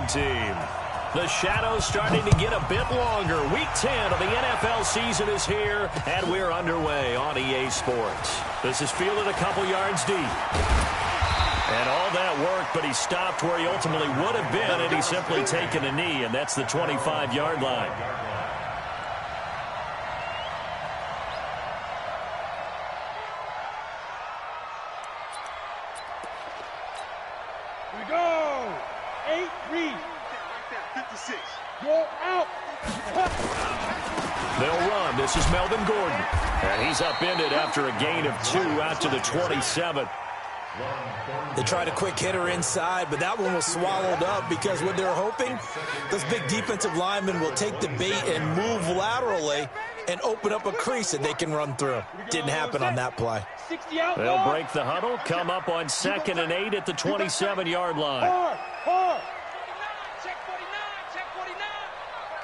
home team. The shadow's starting to get a bit longer. Week 10 of the NFL season is here, and we're underway on EA Sports. This is fielded a couple yards deep. And all that work, but he stopped where he ultimately would have been, and he's simply taken a knee, and that's the 25-yard line. Here we go. 8 read. 56. Go out. They'll run. This is Melvin Gordon. And he's upended after a gain of 2 out to the 27. They tried a quick hitter inside, but that one was swallowed up because what they're hoping, those big defensive linemen will take the bait and move laterally and open up a crease that they can run through. Didn't happen on that play. They'll break the huddle, come up on 2nd and 8 at the 27-yard line. Check 49.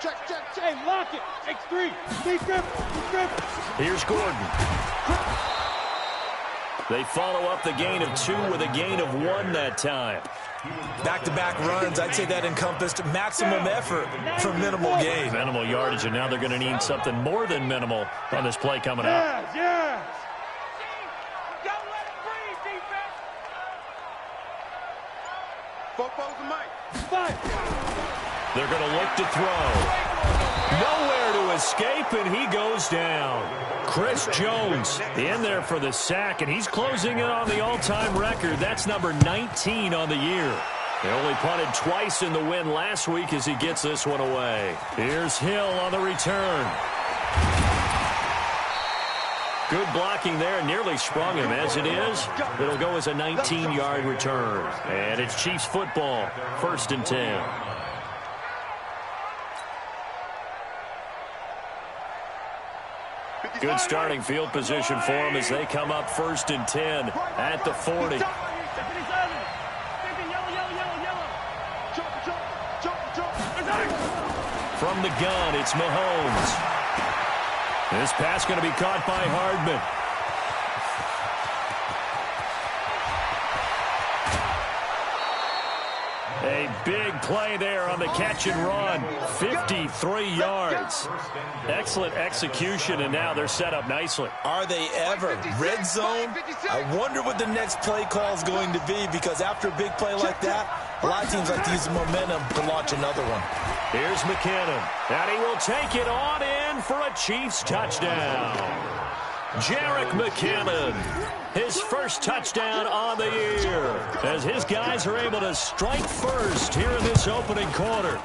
Check. Hey, lock it. X3. Keep gripping. Here's Gordon. They follow up the gain of 2 with a gain of 1 that time. Back-to-back runs, I'd say that encompassed maximum effort for minimal gain. Minimal yardage, and now they're going to need something more than minimal on this play coming up. Yes. They're going to look to throw. Nowhere to escape, and he goes down. Chris Jones in there for the sack, and he's closing in on the all-time record. That's number 19 on the year. They only punted twice in the win last week as he gets this one away. Here's Hill on the return. Good blocking there, nearly sprung him. As it is, it'll go as a 19-yard return. And it's Chiefs football, 1st and 10. Good starting field position for them as they come up 1st and 10 at the 40. From the gun, it's Mahomes. This pass going to be caught by Hardman. A big play there on the catch and run. 53 yards. Excellent execution, and now they're set up nicely. Are they ever? Red zone? I wonder what the next play call is going to be, because after a big play like that, a lot of teams like to use the momentum to launch another one. Here's McKinnon, and he will take it on in for a Chiefs touchdown. Jerick McKinnon, his first touchdown on the year, as his guys are able to strike first here in this opening quarter.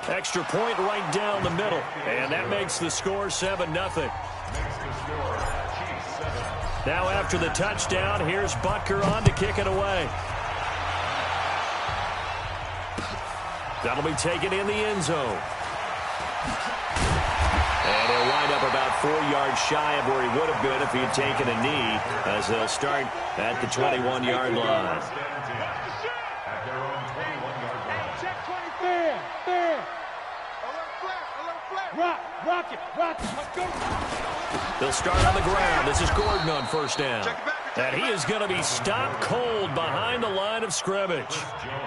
Extra point right down the middle, and that makes the score 7-0. Now after the touchdown, here's Butker on to kick it away. That'll be taken in the end zone. And he'll wind up about 4 yards shy of where he would have been if he had taken a knee, as they'll start at the 21-yard line. Rock it. Let's go. They'll start on the ground. This is Gordon on 1st down. And he is going to be stopped cold behind the line of scrimmage.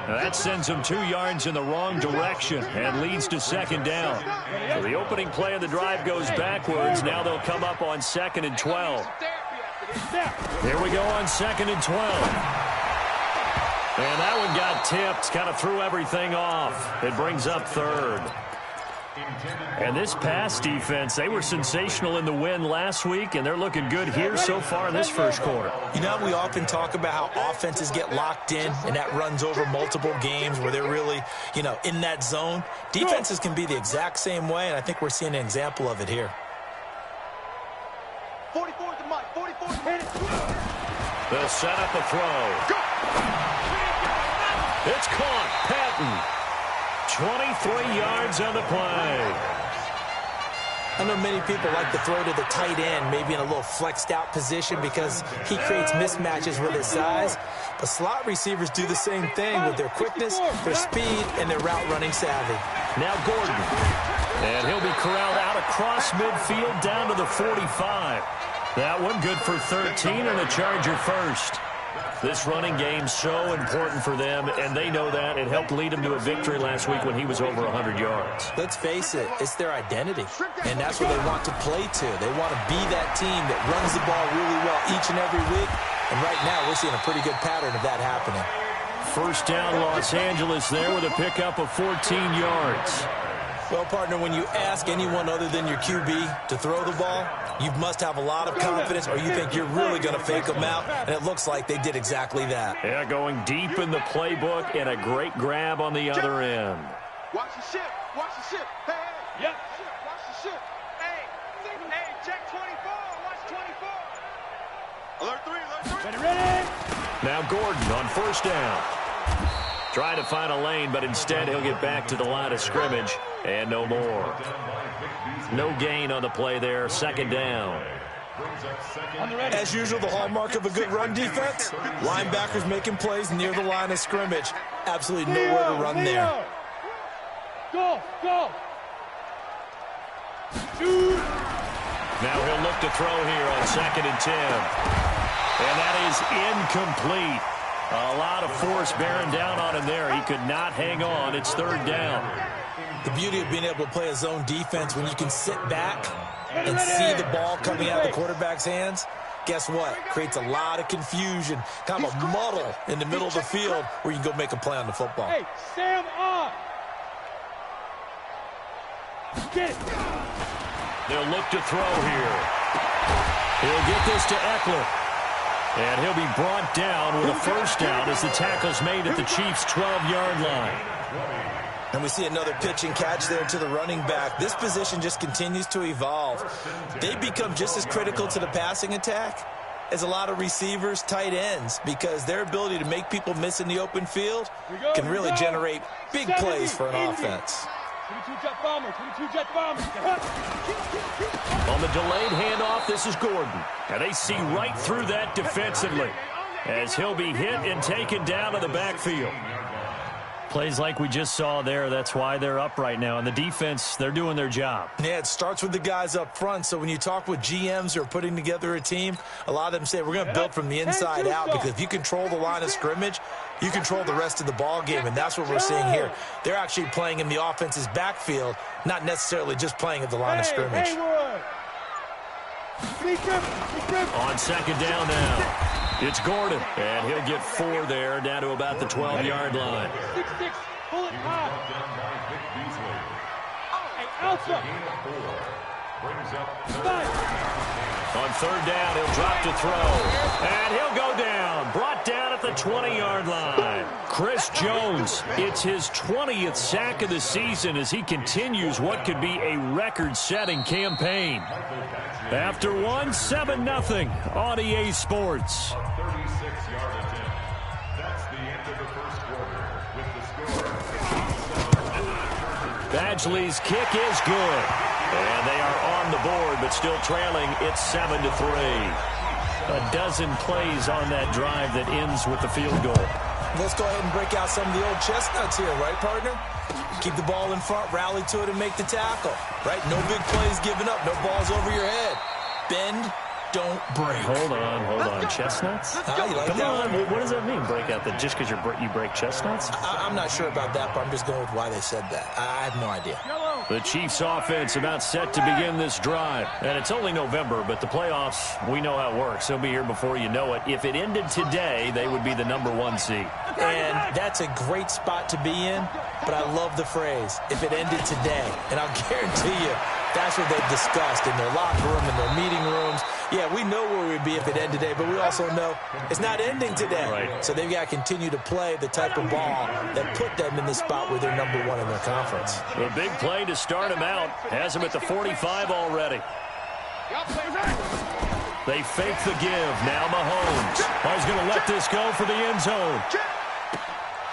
Now that sends him 2 yards in the wrong direction and leads to 2nd down. So the opening play of the drive goes backwards. Now they'll come up on 2nd and 12. Here we go on 2nd and 12. And that one got tipped, kind of threw everything off. It brings up 3rd. And this pass defense, they were sensational in the win last week, and they're looking good here so far in this first quarter. You know, we often talk about how offenses get locked in, and that runs over multiple games where they're really, in that zone. Defenses can be the exact same way, and I think we're seeing an example of it here. 44 to Mike. 44 to Mike. They'll set up a throw. It's caught. Patton. 23 yards on the play. I know many people like to throw to the tight end, maybe in a little flexed out position because he creates mismatches with his size. But slot receivers do the same thing with their quickness, their speed, and their route running savvy. Now Gordon. And he'll be corralled out across midfield down to the 45. That one good for 13 and a Charger first. This running game's so important for them, and they know that. It helped lead them to a victory last week when he was over 100 yards. Let's face it, it's their identity, and that's what they want to play to. They want to be that team that runs the ball really well each and every week, and right now we're seeing a pretty good pattern of that happening. First down, Los Angeles there with a pickup of 14 yards. Well, partner, when you ask anyone other than your QB to throw the ball, you must have a lot of confidence or you think you're really going to fake them out, and it looks like they did exactly that. Yeah, going deep in the playbook and a great grab on the other end. Watch the ship. Watch the ship. Hey, hey. Yep. Watch the ship. Hey, check 24. Watch 24. Alert 3, alert 3. Ready. Now Gordon on first down. Trying to find a lane, but instead he'll get back to the line of scrimmage and no more. No gain on the play there. Second down. As usual, the hallmark of a good run defense, linebackers making plays near the line of scrimmage. Absolutely nowhere to run there. Go. Now he'll look to throw here on 2nd and 10. And that is incomplete. A lot of force bearing down on him there. He could not hang on. It's 3rd down. The beauty of being able to play a zone defense when you can sit back and see the ball coming out of the quarterback's hands, guess what? Creates a lot of confusion, kind of a muddle in the middle of the field where you can go make a play on the football. Hey, Sam on. Get it. They'll look to throw here. He'll get this to Eckler. And he'll be brought down with a first down as the tackle's made at the Chiefs' 12-yard line. And we see another pitch and catch there to the running back. This position just continues to evolve. They become just as critical to the passing attack as a lot of receivers, tight ends, because their ability to make people miss in the open field can really generate big plays for an offense. 22 jet bomber. On the delayed handoff, this is Gordon. And they see right through that defensively as he'll be hit and taken down to the backfield. Plays like we just saw there, that's why they're up right now. And the defense, they're doing their job. Yeah, it starts with the guys up front. So when you talk with GMs who are putting together a team, a lot of them say we're going to build from the inside out, because if you control the line of scrimmage, you control the rest of the ball game, and that's what we're seeing here. They're actually playing in the offense's backfield, not necessarily just playing at the line of scrimmage. On 2nd down now. It's Gordon, and he'll get 4 there, down to about the 12-yard line. 6-6, pull it high. Hey, Alpha. On 3rd down, he'll drop to throw, and he'll go down. Brought down at the 20-yard line. Chris Jones, it's his 20th sack of the season as he continues what could be a record-setting campaign. After one, 7-0 on EA Sports. Badgley's kick is good. And they are on the board, but still trailing. It's 7-3. A dozen plays on that drive that ends with the field goal. Let's go ahead and break out some of the old chestnuts here, right, partner? Keep the ball in front, rally to it, and make the tackle, right? No big plays given up, no balls over your head. Bend, don't break. Hold on. Chestnuts? You like Come that on. one? What does that mean, break out? Just because you break chestnuts? I'm not sure about that, but I'm just going with why they said that. I have no idea. The Chiefs offense about set to begin this drive. And it's only November, but the playoffs, we know how it works. They'll be here before you know it. If it ended today, they would be the #1 seed. And that's a great spot to be in, but I love the phrase, if it ended today. And I'll guarantee you, that's what they've discussed in their locker room, in their meeting rooms. Yeah, we know where we'd be if it ended today, but we also know it's not ending today. Right. So they've got to continue to play the type of ball that put them in the spot where they're #1 in their conference. A big play to start him out. Has him at the 45 already. They fake the give. Now Mahomes. He's going to let this go for the end zone.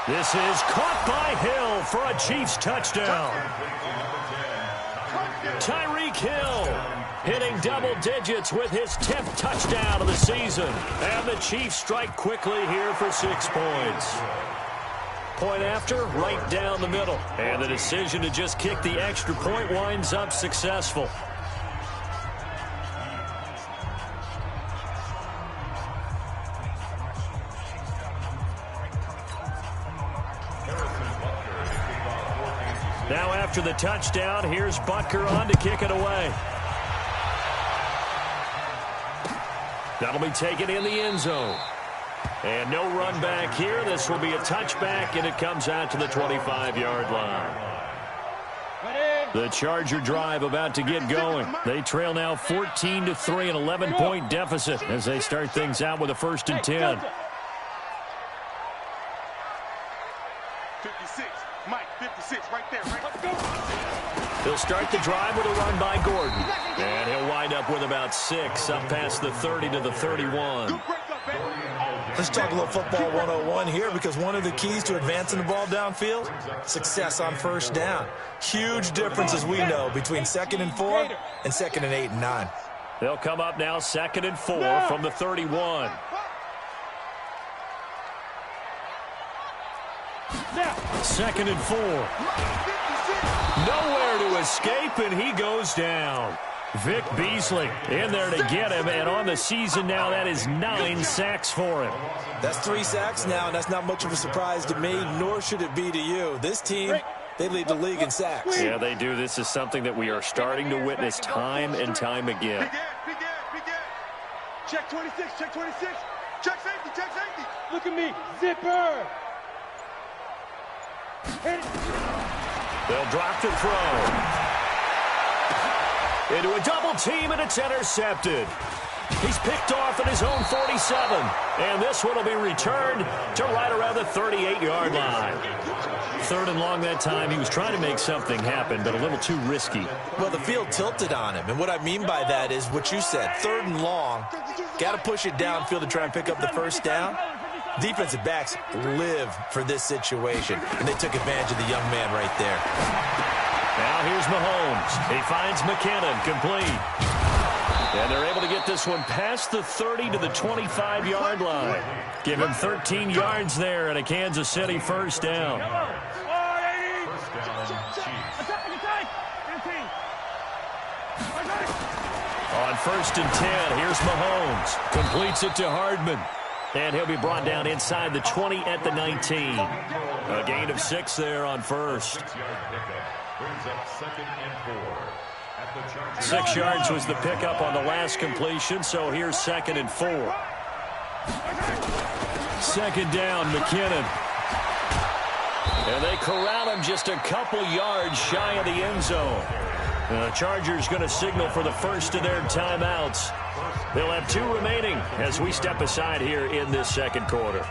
This is caught by Hill for a Chiefs touchdown. Tyreek Hill hitting double digits with his 10th touchdown of the season. And the Chiefs strike quickly here for 6 points. Point after, right down the middle. And the decision to just kick the extra point winds up successful. Now after the touchdown, here's Butker on to kick it away. That'll be taken in the end zone. And no run back here. This will be a touchback, and it comes out to the 25-yard line. The Charger drive about to get going. They trail now 14-3, an 11-point deficit as they start things out with a 1st and 10. 56, Mike, 56, right there, right. He'll start the drive with a run by Gordon. And he'll wind up with about 6, up past the 30 to the 31. Let's talk a little football 101 here, because one of the keys to advancing the ball downfield, success on 1st down. Huge difference, as we know, between 2nd and 4 and 2nd and 8 and 9. They'll come up now 2nd and 4 from the 31. 2nd and 4. Nowhere to escape, and he goes down. Vic Beasley in there to get him, and on the season now, that is 9 sacks for him. That's 3 sacks now, and that's not much of a surprise to me, nor should it be to you. This team, they lead the league in sacks. Yeah, they do. This is something that we are starting to witness time and time again. Check 26, check 26. Check safety, check safety. Look at me, zipper. Hit it. They'll drop to throw. Into a double team, and it's intercepted. He's picked off at his own 47. And this one will be returned to right around the 38-yard line. 3rd and long that time. He was trying to make something happen, but a little too risky. Well, the field tilted on him. And what I mean by that is what you said. 3rd and long. Got to push it downfield to try and pick up the 1st down. Defensive backs live for this situation. And they took advantage of the young man right there. Now here's Mahomes. He finds McKinnon, complete. And they're able to get this one past the 30 to the 25-yard line. Give him 13 yards there and a Kansas City 1st down. On 1st and 10, here's Mahomes. Completes it to Hardman. And he'll be brought down inside the 20 at the 19. A gain of 6 there on 1st. 6 yards was the pickup on the last completion, so here's 2nd and 4. 2nd down, McKinnon. And they corral him just a couple yards shy of the end zone. The Chargers going to signal for the first of their timeouts. They'll have 2 remaining as we step aside here in this 2nd quarter.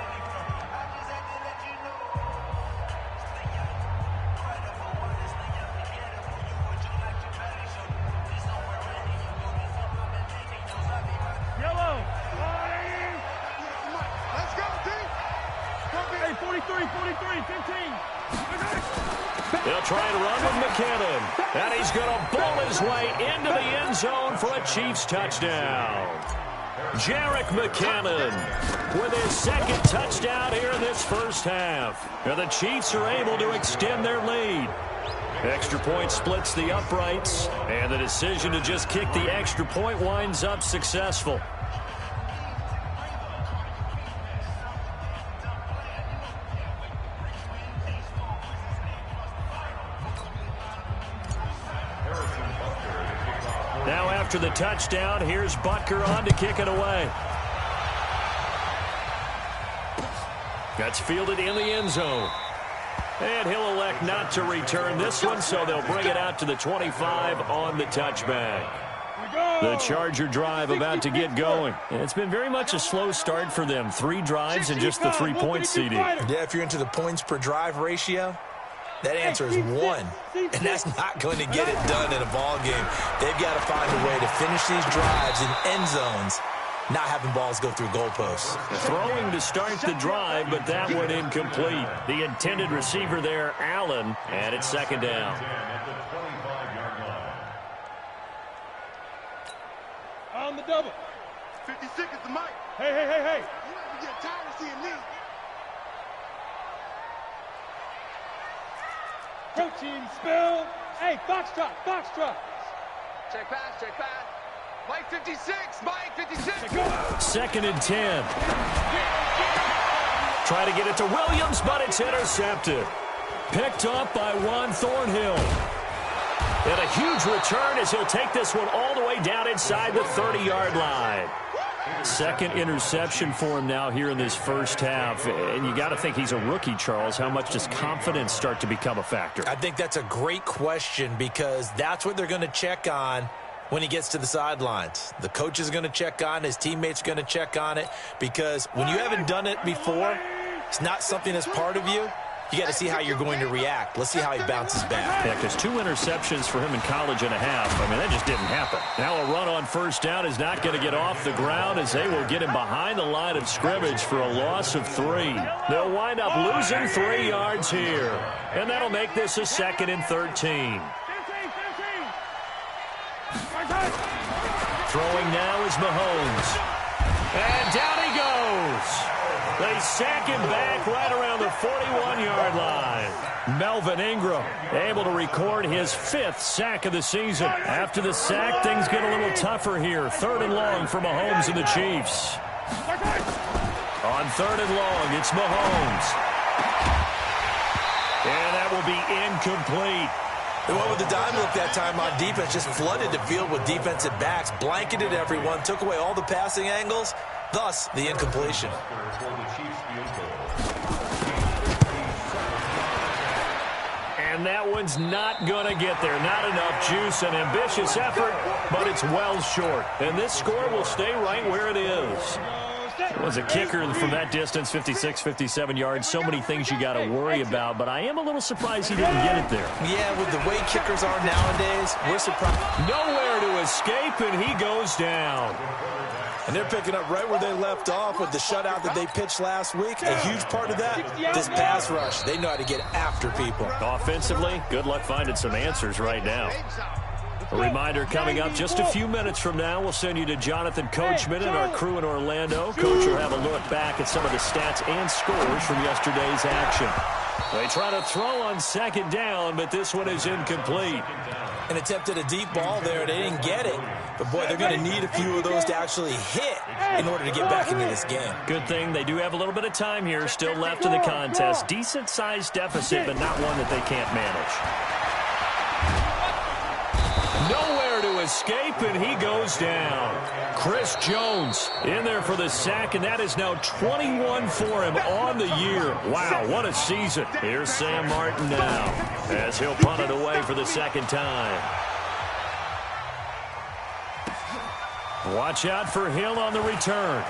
They'll try and run with McKinnon. And he's going to bowl his way into the end zone for a Chiefs touchdown. Jerick McKinnon with his 2nd touchdown here in this 1st half. And the Chiefs are able to extend their lead. Extra point splits the uprights. And the decision to just kick the extra point winds up successful. Now after the touchdown, here's Butker on to kick it away. That's fielded in the end zone. And he'll elect not to return this one, so they'll bring it out to the 25 on the touchback. The Charger drive about to get going. And it's been very much a slow start for them. 3 drives and just the 3-point CD. Yeah, if you're into the points per drive ratio, that answer is 1, and that's not going to get it done in a ball game. They've got to find a way to finish these drives in end zones, not having balls go through goalposts. Throwing to start the drive, but that one incomplete. The intended receiver there, Allen, and it's 2nd down. On the double. 56 is the mic. Hey, hey, hey, hey. You might be getting tired of seeing me. Protein spill. Hey, foxtrot, foxtrot. Check pass, check pass. Mike 56, Mike 56. 2nd and 10. Try to get it to Williams, but it's intercepted. Picked up by Juan Thornhill. And a huge return as he'll take this one all the way down inside the 30-yard line. Second interception for him now here in this first half. And you got to think he's a rookie, Charles. How much does confidence start to become a factor? I think that's a great question because that's what they're going to check on when he gets to the sidelines. The coach is going to check on it. His teammates are going to check on it because when you haven't done it before, it's not something that's part of you. You got to see how you're going to react. Let's see how he bounces back. Yeah, because 2 interceptions for him in college and a half. I mean, that just didn't happen. Now a run on first down is not going to get off the ground as they will get him behind the line of scrimmage for a loss of 3. They'll wind up losing 3 yards here. And that'll make this a 2nd and 13. Throwing now is Mahomes. And down he goes. They sack him back right around the 41-yard line. Melvin Ingram able to record his 5th sack of the season. After the sack, things get a little tougher here. 3rd and long for Mahomes and the Chiefs. On 3rd and long, it's Mahomes. And that will be incomplete. They went with the dime look that time on defense, just flooded the field with defensive backs, blanketed everyone, took away all the passing angles, thus the incompletion. And that one's not going to get there. Not enough juice, an ambitious effort, but it's well short. And this score will stay right where it is. It was a kicker from that distance, 56, 57 yards. So many things you got to worry about, but I am a little surprised he didn't get it there. Yeah, with the way kickers are nowadays, we're surprised. Nowhere to escape, and he goes down. And they're picking up right where they left off with the shutout that they pitched last week. A huge part of that, this pass rush. They know how to get after people. Offensively, good luck finding some answers right now. A reminder coming up just a few minutes from now. We'll send you to Jonathan Coachman and our crew in Orlando. Coach will have a look back at some of the stats and scores from yesterday's action. They try to throw on 2nd down, but this one is incomplete. And attempted a deep ball there. They didn't get it. But, boy, they're going to need a few of those to actually hit in order to get back into this game. Good thing they do have a little bit of time here still left in the contest. Decent-sized deficit, but not one that they can't manage. Nowhere to escape, and he goes down. Chris Jones in there for the sack, and that is now 21 for him on the year. Wow, what a season. Here's Sam Martin now as he'll punt it away for the 2nd time. Watch out for Hill on the return.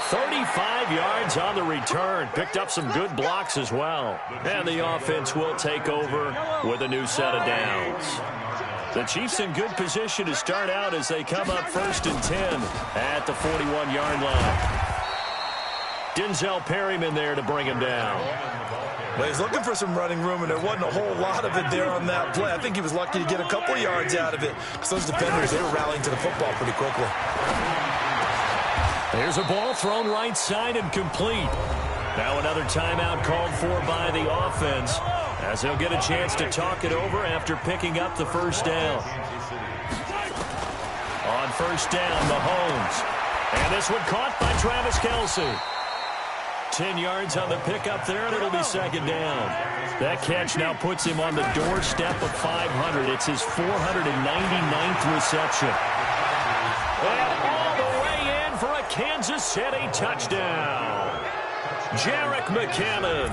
35 yards on the return. Picked up some good blocks as well. And the offense will take over with a new set of downs. The Chiefs in good position to start out as they come up 1st and 10 at the 41-yard line. Denzel Perryman there to bring him down. Well, he's looking for some running room, and there wasn't a whole lot of it there on that play. I think he was lucky to get a couple of yards out of it because those defenders, they were rallying to the football pretty quickly. There's a ball thrown right side and complete. Now another timeout called for by the offense as they'll get a chance to talk it over after picking up the 1st down. On 1st down, Mahomes. And this one caught by Travis Kelce. 10 yards on the pickup there, and it'll be 2nd down. That catch now puts him on the doorstep of 500. It's his 499th reception. And all the way in for a Kansas City touchdown. Jerick McKinnon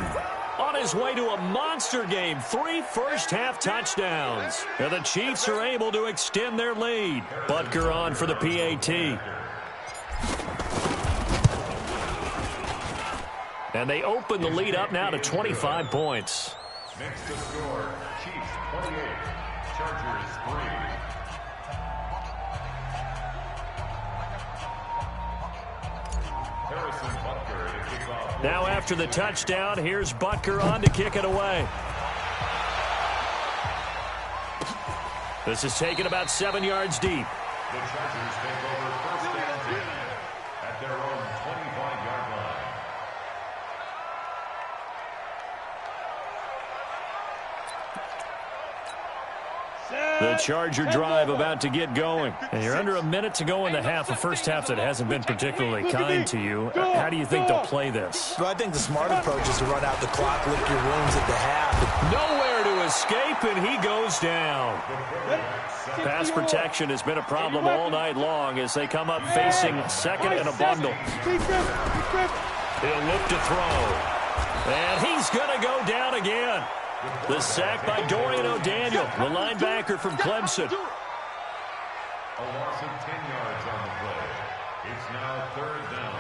on his way to a monster game. 3 first-half touchdowns. And the Chiefs are able to extend their lead. Butker on for the PAT. And they open the lead up now to 25 points. Next to score, Chiefs 28, Chargers 3. Now after the touchdown, here's Butker on to kick it away. This is taken about 7 yards deep. The Chargers take over 1st and 10 at their own 25-yard line. Set. The Charger drive about to get going. And you're under a minute to go in the half, a first half that hasn't been particularly kind to you. How do you think they'll play this? Well, I think the smart approach is to run out the clock, lick your wounds at the half. Nowhere to escape, and he goes down. Pass protection has been a problem all night long as they come up facing second and a bundle. He'll look to throw. And he's going to go down again. The sack by Dorian O'Daniel, the linebacker from Clemson. A loss of 10 yards on the play. It's now 3rd down.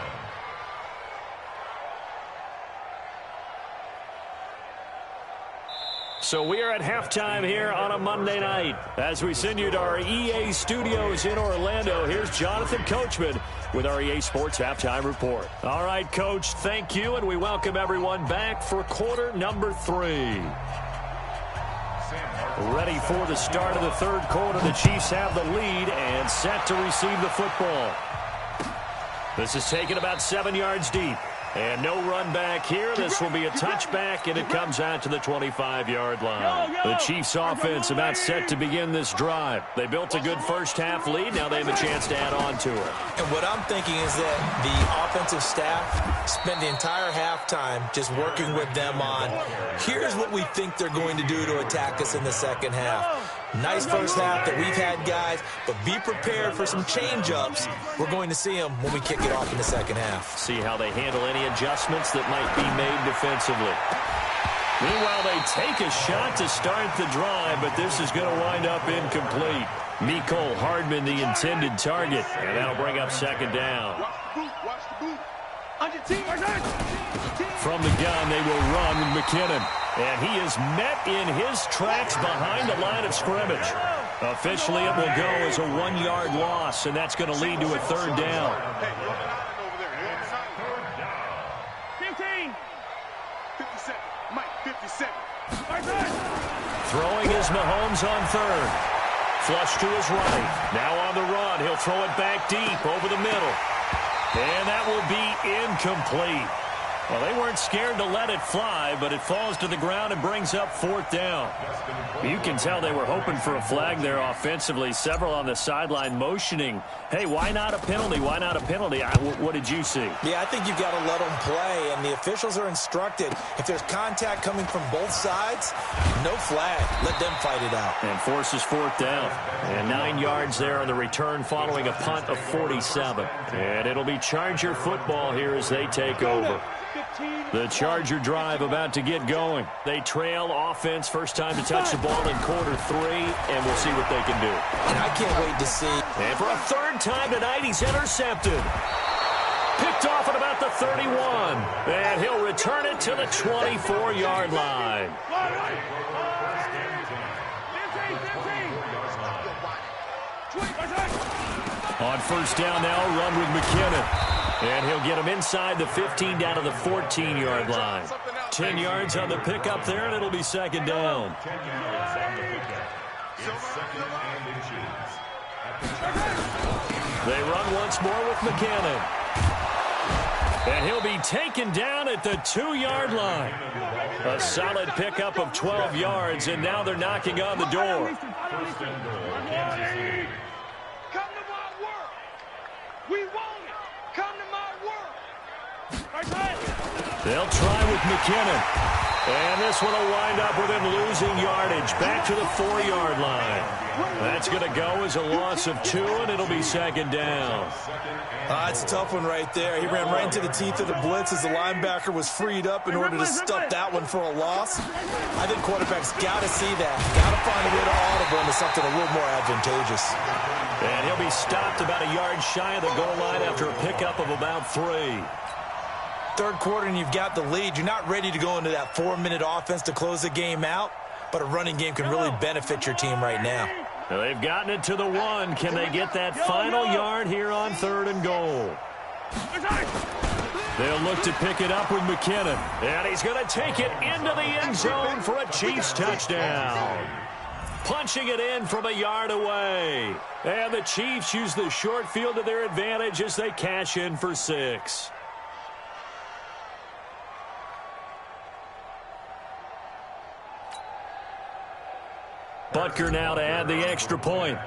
So we are at halftime here on a Monday night. As we send you to our EA studios in Orlando, here's Jonathan Coachman with our EA Sports Halftime Report. All right, Coach, thank you, and we welcome everyone back for quarter number 3. Ready for the start of the third quarter. The Chiefs have the lead and set to receive the football. This is taken about 7 yards deep. And no run back here. This will be a touchback, and it comes out to the 25-yard line. The Chiefs offense about set to begin this drive. They built a good first half lead. Now they have a chance to add on to it. And what I'm thinking is that the offensive staff spent the entire halftime just working with them on, here's what we think they're going to do to attack us in the second half. Nice first half that we've had, guys, but be prepared for some change-ups. We're going to see them when we kick it off in the second half. See how they handle any adjustments that might be made defensively. Meanwhile, they take a shot to start the drive, but this is going to wind up incomplete. Mecole Hardman, the intended target, and that'll bring up second down. From the gun, they will run with McKinnon. And he is met in his tracks behind the line of scrimmage. Officially, it will go as a 1-yard loss, and that's going to lead to a third down. 15. 57. Mike, 57. Throwing is Mahomes on third. Flush to his right. Now on the run. He'll throw it back deep over the middle. And that will be incomplete. Well, they weren't scared to let it fly, but it falls to the ground and brings up fourth down. You can tell they were hoping for a flag there offensively. Several on the sideline motioning, hey, why not a penalty? Why not a penalty? What did you see? Yeah, I think you've got to let them play, and the officials are instructed, if there's contact coming from both sides, no flag. Let them fight it out. And forces fourth down. And 9 yards there on the return following a punt of 47. And it'll be Charger football here as they take over. The Charger drive about to get going. They trail offense, first time to touch the ball in quarter 3, and we'll see what they can do. And I can't wait to see. And for a third time tonight, he's intercepted. Picked off at about the 31. And he'll return it to the 24-yard line. On first down now, run with McKinnon. And he'll get him inside the 15 down to the 14-yard line. 10 yards on the pickup there, and it'll be second down. 10 yards on the pickup. It's second and inches. They run once more with McKinnon. And he'll be taken down at the 2-yard line. A solid pickup of 12 yards, and now they're knocking on the door. First and goal, Kansas City. Come to my work. We want it. Come to my work. They'll try with McKinnon. And this one will wind up with him losing yardage back to the 4-yard line. That's going to go as a loss of 2, and it'll be second down. It's a tough one right there. He ran right into the teeth of the blitz as the linebacker was freed up in order to stuff that one for a loss. I think quarterbacks got to see that. Got to find a way to audible into something a little more advantageous. And he'll be stopped about a yard shy of the goal line after a pickup of about 3. Third quarter and you've got the lead. You're not ready to go into that 4-minute offense to close the game out, but a running game can really benefit your team right now. Now they've gotten it to the 1. Can they get that final yard here on third and goal? They'll look to pick it up with McKinnon. And he's going to take it into the end zone for a Chiefs touchdown. Punching it in from a yard away. And the Chiefs use the short field to their advantage as they cash in for 6. Butker now to add the extra point.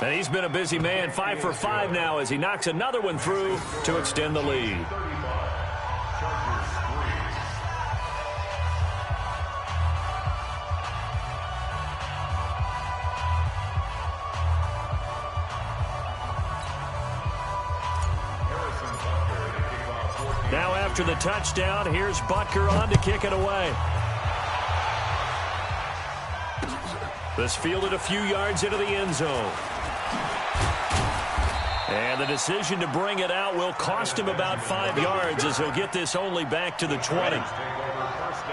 And he's been a busy man, 5 for 5 now as he knocks another one through to extend the lead. Now after the touchdown, here's Butker on to kick it away. This fielded a few yards into the end zone. And the decision to bring it out will cost him about 5 yards as he'll get this only back to the 20.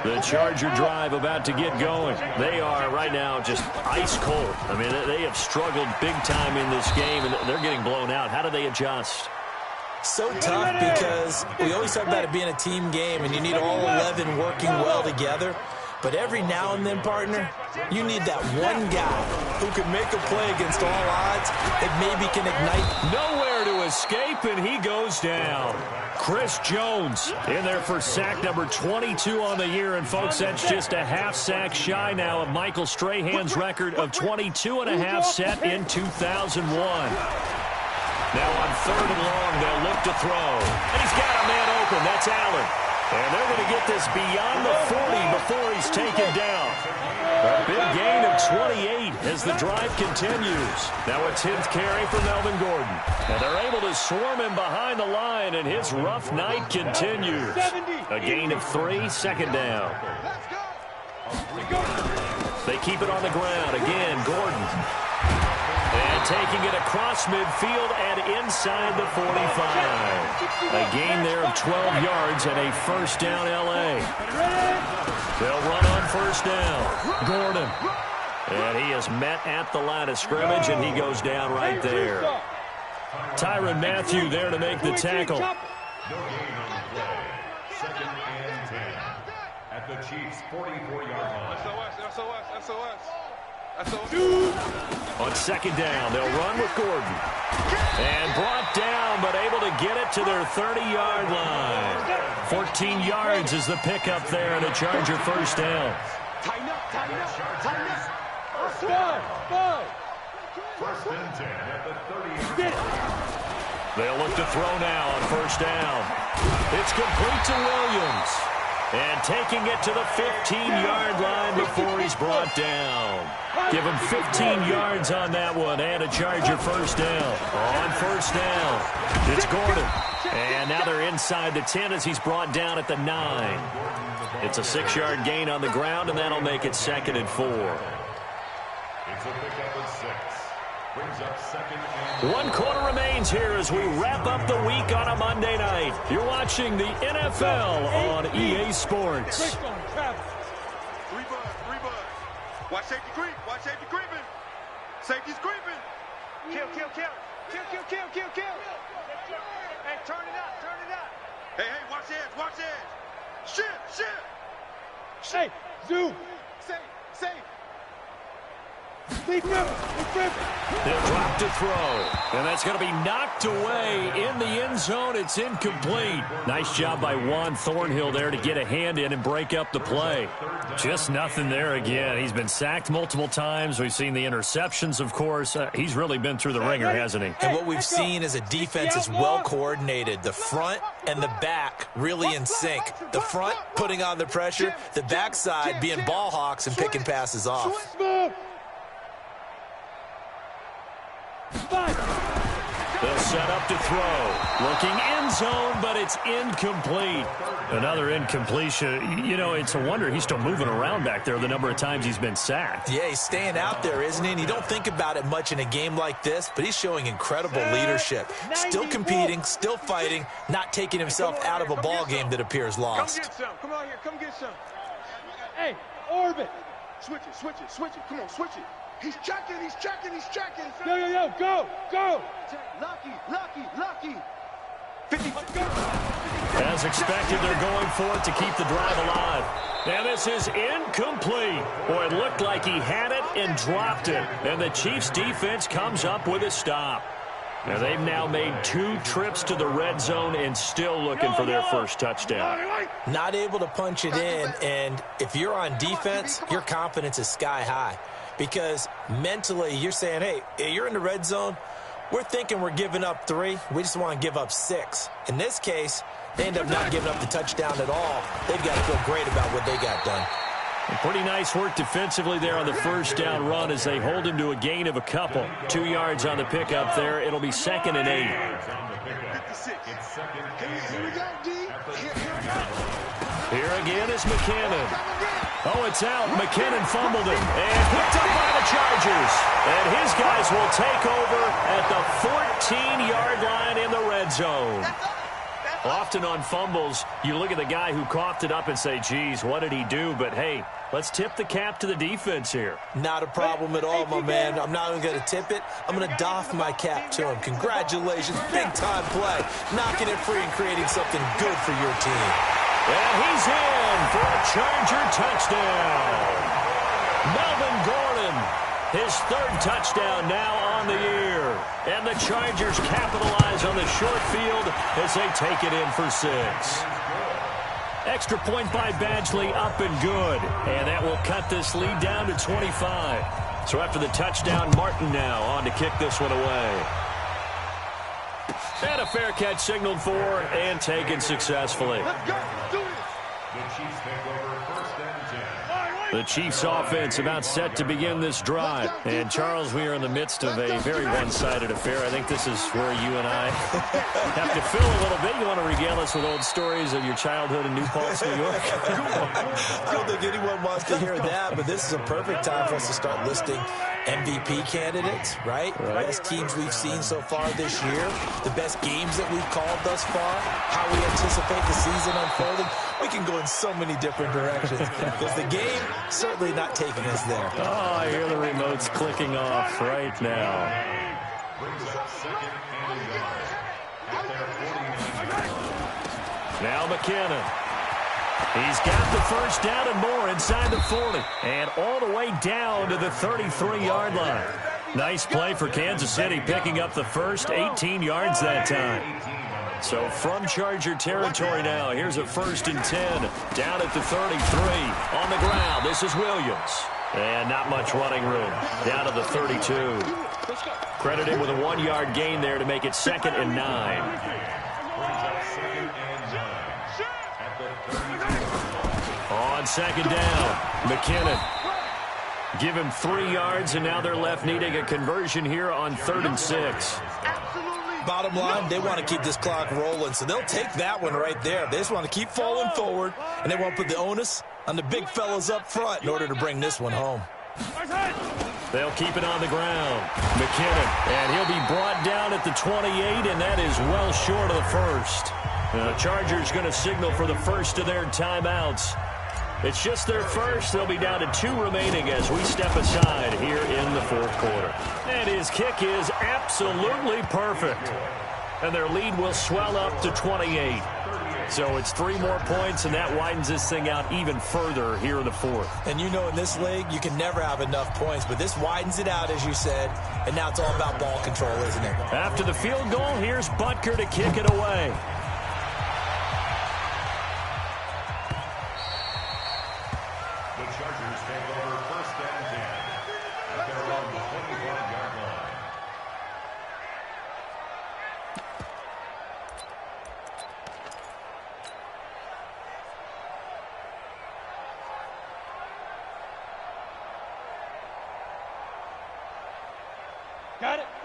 The Charger drive about to get going. They are right now just ice cold. I mean, they have struggled big time in this game, and they're getting blown out. How do they adjust? So tough because we always talk about it being a team game, and you need all 11 working well together. But every now and then, partner, you need that one guy who can make a play against all odds that maybe can ignite. Nowhere to escape, and he goes down. Chris Jones in there for sack number 22 on the year. And, folks, that's just a half sack shy now of Michael Strahan's record of 22 and a half set in 2001. Now on 3rd and long, they'll look to throw. And he's got a man open. That's Allen. And they're going to get this beyond the 40 before he's taken down. A big gain of 28 as the drive continues. Now a 10th carry for Melvin Gordon. And they're able to swarm him behind the line, and his rough night continues. A gain of 3, second down. They keep it on the ground. Again, Gordon. And taking it across midfield and inside the 45. A gain there of 12 yards and a first down L.A. They'll run on first down. Gordon. And he is met at the line of scrimmage, and he goes down right there. Tyrann Mathieu there to make the tackle. No gain on the play. 2nd and 10. At the Chiefs' 44-yard line. SOS. On 2nd down, they'll run with Gordon. And brought down, but able to get it to their 30-yard line. 14 yards is the pickup there, and a Charger first down. Tighten up. 1st and 10 at the 30-yard line. They'll look to throw now on first down. It's complete to Williams. And taking it to the 15-yard line before he's brought down. Give him 15 yards on that one and a Charger first down. On first down, it's Gordon. And now they're inside the 10 as he's brought down at the 9. It's a 6-yard gain on the ground, and that'll make it 2nd and 4. It's a pickup of 6. Brings up 2nd and 1 quarter remains here as we wrap up the week on a Monday night. You're watching the NFL on EA Sports. 3 bud. Watch safety creep. Safety's creeping. Kill. Hey, turn it up. Hey, watch edge. Shit. Hey, zoom. Safe. Leave him. They'll drop to throw. And that's going to be knocked away in the end zone. It's incomplete. Nice job by Juan Thornhill there to get a hand in and break up the play. Just nothing there again. He's been sacked multiple times. We've seen the interceptions, of course. He's really been through the ringer, hasn't he? And what we've seen is a defense is well coordinated. The front and the back really in sync. The front putting on the pressure. The backside being ball hawks and picking passes off. They'll set up to throw. Looking end zone, but it's incomplete. Another incompletion. You know, it's a wonder he's still moving around back there the number of times he's been sacked. Yeah, he's staying out there, isn't he? And you don't think about it much in a game like this, but he's showing incredible leadership. Still competing, still fighting, not taking himself out of a ball game that appears lost. Come get some. Come on here. Come get some. Hey, orbit. Switch it. Come on, switch it. He's checking. Yo, go. Lucky. 50. As expected, they're going for it to keep the drive alive. And this is incomplete. Boy, it looked like he had it and dropped it. And the Chiefs defense comes up with a stop. And they've now made 2 trips to the red zone and still looking for their first touchdown. Not able to punch it in, and if you're on defense, your confidence is sky high. Because mentally, you're saying, hey, you're in the red zone. We're thinking we're giving up 3. We just want to give up 6. In this case, they end up not giving up the touchdown at all. They've got to feel great about what they got done. Pretty nice work defensively there on the first down run as they hold him to a gain of a couple. 2 yards on the pickup there. It'll be 2nd and 8. Here again is McKinnon. Oh, it's out. McKinnon fumbled it and picked up by the Chargers. And his guys will take over at the 14-yard line in the red zone. Often on fumbles, you look at the guy who coughed it up and say, geez, what did he do? But, hey, let's tip the cap to the defense here. Not a problem at all, my man. I'm not even going to tip it. I'm going to doff my cap to him. Congratulations. Big-time play. Knocking it free and creating something good for your team. And he's in for a Charger touchdown. Melvin Gordon, his 3rd touchdown now on the year. And the Chargers capitalize on the short field as they take it in for 6. Extra point by Badgley, up and good. And that will cut this lead down to 25. So after the touchdown, Martin now on to kick this one away. And a fair catch signaled for and taken successfully. The Chiefs offense about set to begin this drive. And, Charles, we are in the midst of a very one-sided affair. I think this is where you and I have to fill a little bit. You want to regale us with old stories of your childhood in New Paltz, New York? I don't think anyone wants to hear that, but this is a perfect time for us to start listing MVP candidates, right? The best teams we've seen so far this year, the best games that we've called thus far, how we anticipate the season unfolding. We can go in so many different directions because the game certainly not taking us there. Oh, I hear the remotes clicking off right now. Now McKinnon. He's got the first down and more inside the 40. And all the way down to the 33-yard line. Nice play for Kansas City, picking up the first 18 yards that time. So from Charger territory now, here's a 1st and 10. Down at the 33. On the ground, this is Williams. And not much running room. Down to the 32. Credit him with a 1-yard gain there to make it 2nd and 9. On 2nd down, McKinnon. Give him 3 yards, and now they're left needing a conversion here on 3rd and 6. Bottom line, they want to keep this clock rolling, so they'll take that one right there. They just want to keep falling forward, and they want to put the onus on the big fellas up front in order to bring this one home. They'll keep it on the ground. McKinnon, and he'll be brought down at the 28, and that is well short of the first. The Chargers going to signal for the first of their timeouts. It's just their first. They'll be down to 2 remaining as we step aside here in the 4th quarter. And his kick is absolutely perfect. And their lead will swell up to 28. So it's 3 more points, and that widens this thing out even further here in the 4th. And you know in this league, you can never have enough points, but this widens it out, as you said, and now it's all about ball control, isn't it? After the field goal, here's Butker to kick it away.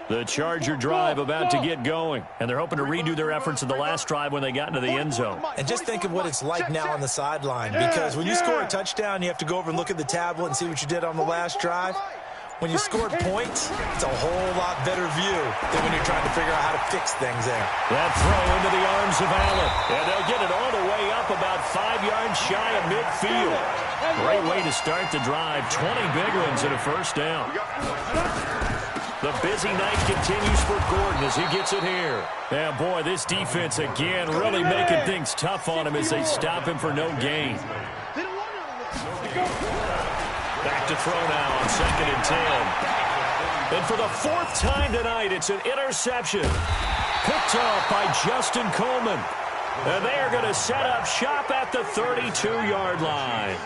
The Charger drive about to get going, and they're hoping to redo their efforts in the last drive when they got into the end zone. And just think of what it's like now on the sideline, because when you score a touchdown, you have to go over and look at the tablet and see what you did on the last drive. When you scored points, it's a whole lot better view than when you're trying to figure out how to fix things there. That throw into the arms of Allen, and they'll get it all the way up about 5 yards shy of midfield. Great way to start the drive. 20 big ones and a first down. The busy night continues for Gordon as he gets it here. Yeah, boy, this defense again really making things tough on him as they stop him for no gain. Back to throw now on 2nd and 10. And for the fourth time tonight, it's an interception. Picked off by Justin Coleman. And they are going to set up shop at the 32-yard line.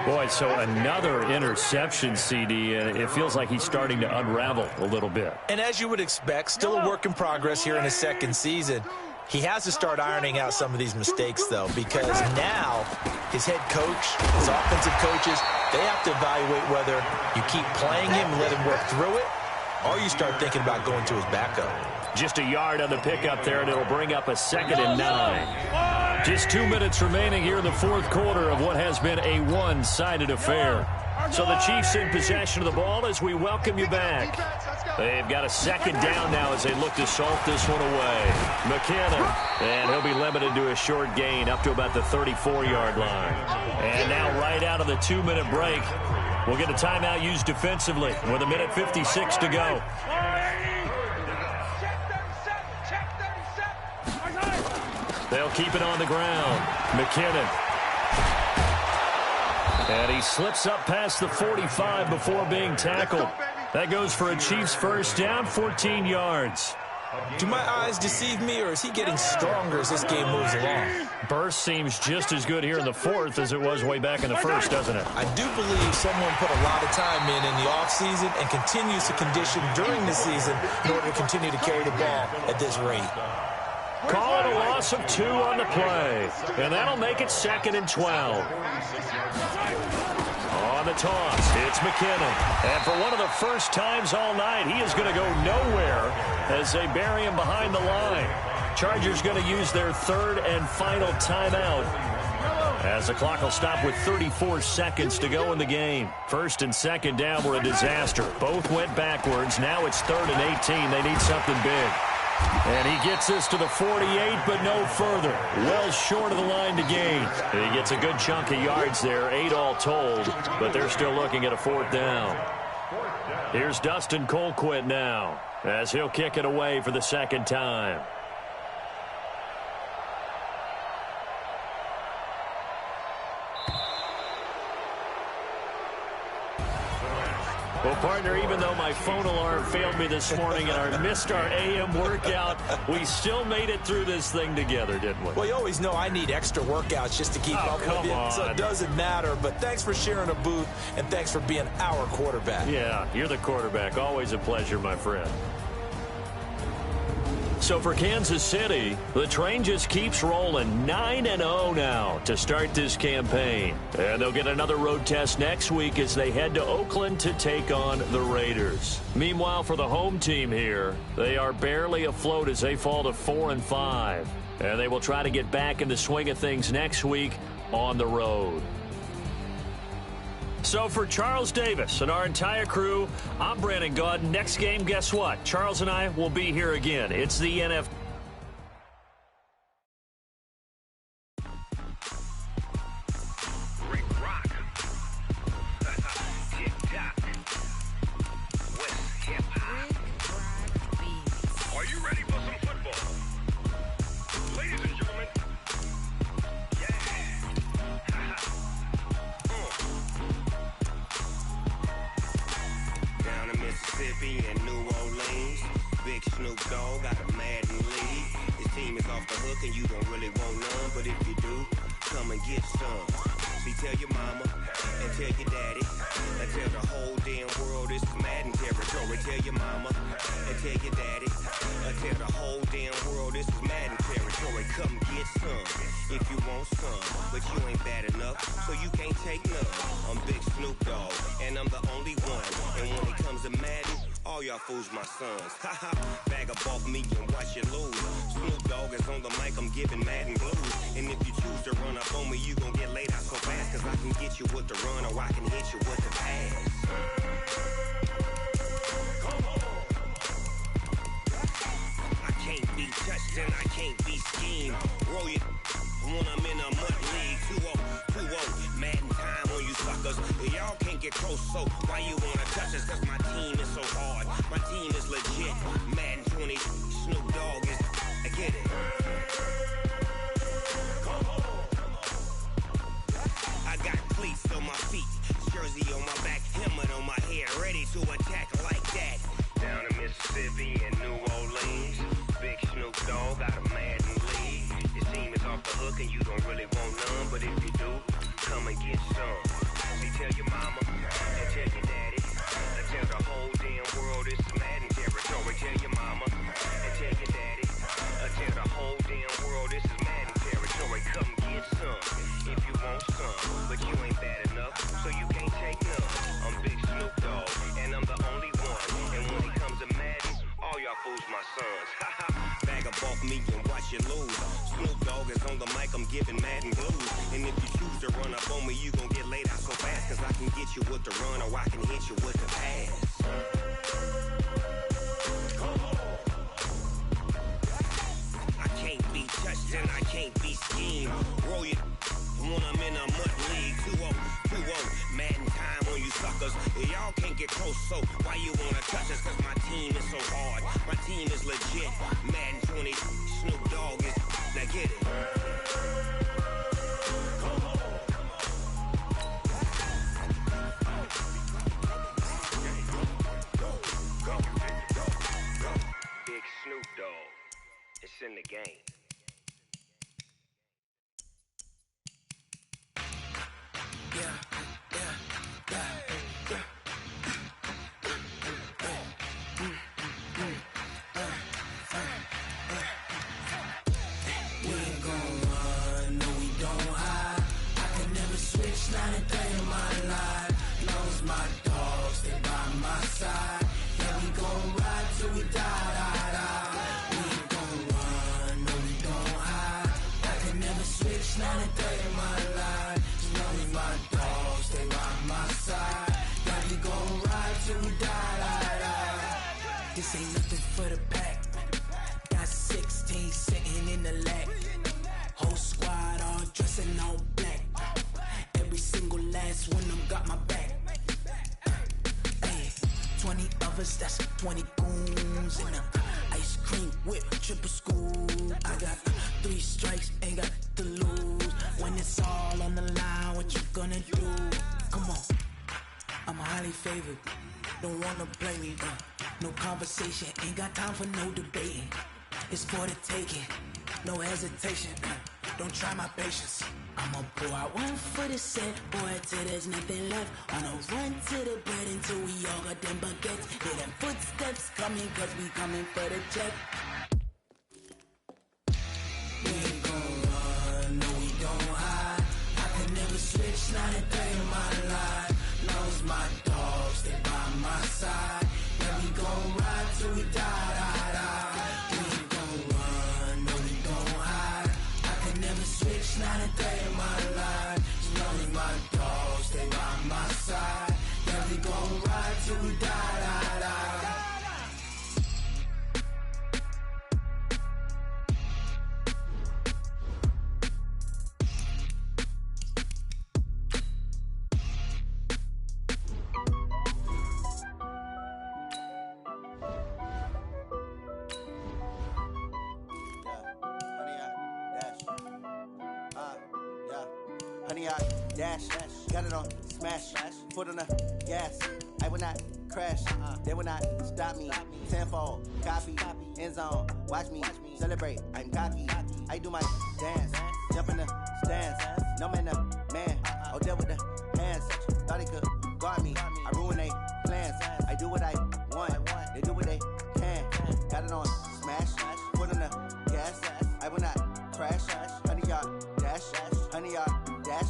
Boy, so another interception, CD, and it feels like he's starting to unravel a little bit. And as you would expect, still a work in progress here in his second season. He has to start ironing out some of these mistakes, though, because now his head coach, his offensive coaches, they have to evaluate whether you keep playing him and let him work through it, or you start thinking about going to his backup. Just a yard on the pickup there, and it'll bring up a 2nd and 9. Just 2 minutes remaining here in the fourth quarter of what has been a one-sided affair. So the Chiefs in possession of the ball as we welcome you back. They've got a 2nd down now as they look to salt this one away. McKinnon, and he'll be limited to a short gain up to about the 34-yard line. And now right out of the 2-minute break, we'll get a timeout used defensively with 1:56 to go. They'll keep it on the ground. McKinnon. And he slips up past the 45 before being tackled. That goes for a Chiefs first down, 14 yards. Do my eyes deceive me, or is he getting stronger as this game moves along? Burst seems just as good here in the fourth as it was way back in the first, doesn't it? I do believe someone put a lot of time in the offseason and continues to condition during the season in order to continue to carry the ball at this rate. Call it a loss of 2 on the play. And that'll make it 2nd and 12. On the toss, it's McKinnon. And for one of the first times all night, he is going to go nowhere as they bury him behind the line. Chargers going to use their 3rd and final timeout as the clock will stop with 34 seconds to go in the game. 1st and 2nd down were a disaster. Both went backwards. Now it's 3rd and 18. They need something big. And he gets us to the 48, but no further. Well short of the line to gain. He gets a good chunk of yards there, 8 all told, but they're still looking at a 4th down. Here's Dustin Colquitt now, as he'll kick it away for the 2nd time. Well, partner, even though my phone alarm failed me this morning and I missed our AM workout, we still made it through this thing together, didn't we? Well, you always know I need extra workouts just to keep up with you, so it doesn't matter. But thanks for sharing a booth, and thanks for being our quarterback. Yeah, you're the quarterback. Always a pleasure, my friend. So for Kansas City, the train just keeps rolling 9-0 now to start this campaign. And they'll get another road test next week as they head to Oakland to take on the Raiders. Meanwhile, for the home team here, they are barely afloat as they fall to 4-5. And they will try to get back in the swing of things next week on the road. So for Charles Davis and our entire crew, I'm Brandon Gaudin. Next game, guess what? Charles and I will be here again. It's the NFL. And New Orleans, big Snoop Dogg got a Madden lead. His team is off the hook and you don't really want none, but if you do, come and get some. See, tell your mama and tell your daddy and tell the whole damn world this is Madden territory. Tell your mama and tell your daddy and tell the whole damn world this is Madden territory. Come get some if you want some, but you ain't bad enough, so you can't take none. I'm Big Snoop Dogg and I'm the only one, and when it comes to Madden, all y'all fools my sons. Haha, bag up off me and watch you lose. Snoop Dogg is on the mic, I'm giving Madden blues. And if you choose to run up on me, you gon' get laid out so fast, cause I can get you with the run or I can hit you with the pass. Come on. I can't be touched and I can't be schemed. Roll it when I'm in a mud league. 2-0, Madden time on you suckers. Y'all can't get close, so why you wanna touch us? Cause my team is so hard, my team is legit. Madden 20, Snoop Dogg is, I get it. Come on. I got cleats on my feet, jersey on my back, helmet on my head, ready to attack like that. hook and you don't really want none, but if you do, come and get some. See, tell your mama and tell your daddy, and tell the whole damn world it's Madden territory. Tell your mama and tell your daddy, and tell the whole damn world this is Madden territory. Come get some if you want some, but you ain't bad enough, so you can't take none. I'm Big Snoop Dogg, and I'm the only one. And when it comes to Madden, all y'all fools my sons. Bag up off me and watch you lose. Snoop Dogg is on the mic, I'm giving Madden blues. And if you choose to run up on me, you gon' get laid out so fast. Cause I can get you with the run or I can hit you with the pass. I can't be touched and I can't be schemed. Roll you when I'm in a mud league. 2-0, Madden time on you suckers. Y'all can't get close, so why you wanna touch us? Cause my team is so hard, my team is legit. Madden 20, Snoop Dogg is, now get it. Big Snoop Dogg, it's in the game. This ain't nothing for the pack. Got 16 sitting in the lap. Whole squad all dressing all black. Every single last one of them got my back. Hey, 20 of us, that's 20 goons in a ice cream whip, triple scoop. I got 3 strikes, ain't got to lose. When it's all on the line, what you gonna do? Come on, I'm highly favored. Don't wanna play me, no conversation, ain't got time for no debating. It's for the taking, no hesitation. Don't try my patience. I'ma pour out one for the set, boy, till there's nothing left. On a run to the bread until we all got them baguettes. Hear them footsteps coming, cause we coming for the check. We ain't gon' run, no we don't hide. I can never switch, not a day in my life. Knows my dogs, they by my side. Yeah, we gon' ride till we die. We ain't gon' run, no we don't hide. I can never switch, not a day in my life. Knows my dogs, they by my side. Yeah, we gon' ride till we die. Honey, I dash, got it on, smash, foot on the gas. I will not crash, they will not stop me. Tenfold, copy, end zone, watch me celebrate. I'm cocky, I do my dance, jump in the stands. No man, the man, oh, deal with the hands. Thought he could guard me, I ruin they plans. I do what I want, they do what they can. Got it on, smash, foot on the gas. I will not crash, honey, y'all dash, honey, y'all dash,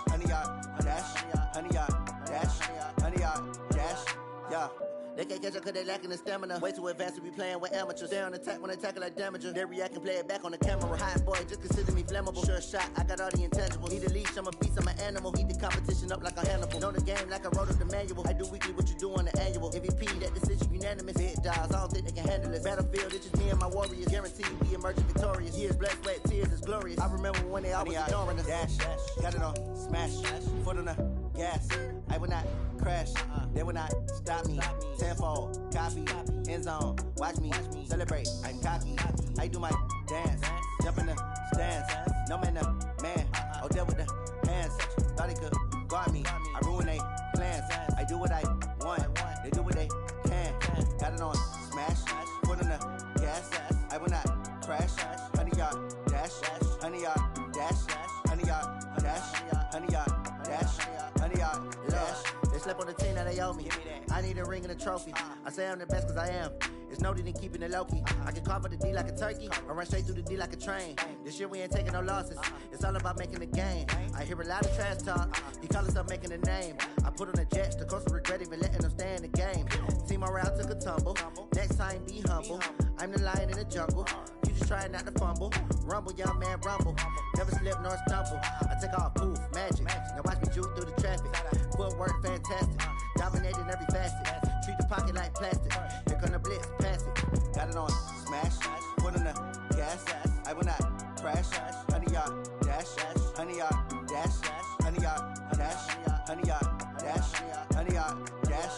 honey, y'all dash, honey, y'all dash, honey, y'all dash, yeah. They can't catch up cause they lacking the stamina. Way too advanced to be playing with amateurs. They on attack when they tackle like damager. They react and play it back on the camera. Hot boy, just consider me flammable. Sure shot, I got all the intangibles. Need a leash, I'm a beast, I'm an animal. Heat the competition up like a Hannibal. Know the game like I wrote up the manual. I do weekly what you do on the annual. MVP, that decision unanimous. Big dogs, I don't think they can handle it. Battlefield, it's just me and my warriors. Guaranteed we emerging victorious. Years, blood, sweat, tears, it's glorious. I remember when they always ignoring us. Dash, got it on, smash, foot on the gas. I will not crash, they will not stop me. Tenfold, copy, end zone, watch me celebrate. I'm cocky, I do my dance, jump in the stands. No man, the man, oh, deal with the hands. Thought he could guard me, I ruin they plans. I do what I want, they do what they can. Got it on, smash, foot on the gas. I will not crash, honey, y'all dash, honey, y'all dash, slept on the team that they owe me. I need a ring and a trophy. I say I'm the best cause I am. It's no need in keeping it low-key. I can carve up the D like a turkey, or run straight through the D like a train. This year we ain't taking no losses. It's all about making the game. I hear a lot of trash talk. He call himself making a name. I put on the Jets, the coast will regret even letting them stay in the game. Team around took a tumble. Next time be humble. I'm the lion in the jungle. You just trying not to fumble. Rumble, young man, rumble. Never slip nor stumble. I take off, poof, magic. Now watch me juke through the traffic. Footwork fantastic. Dominating every facet. Treat the pocket like plastic. Here come the blitz, pass it. Got it on smash. Put in the gas. I will not crash. 100-yard dash. 100-yard dash. 100-yard dash. 100-yard dash. 100-yard dash.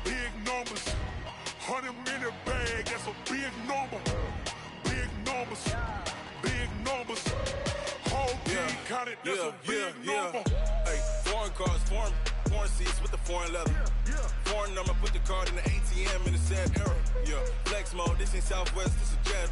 Big numbers, 100-minute bag, that's a big number. Big numbers, whole team counted, that's a big number. Hey, foreign cars, foreign seats with the foreign leather. Foreign number, put the card in the ATM in the sad era. Yeah, flex mode, this ain't Southwest, this is Jet.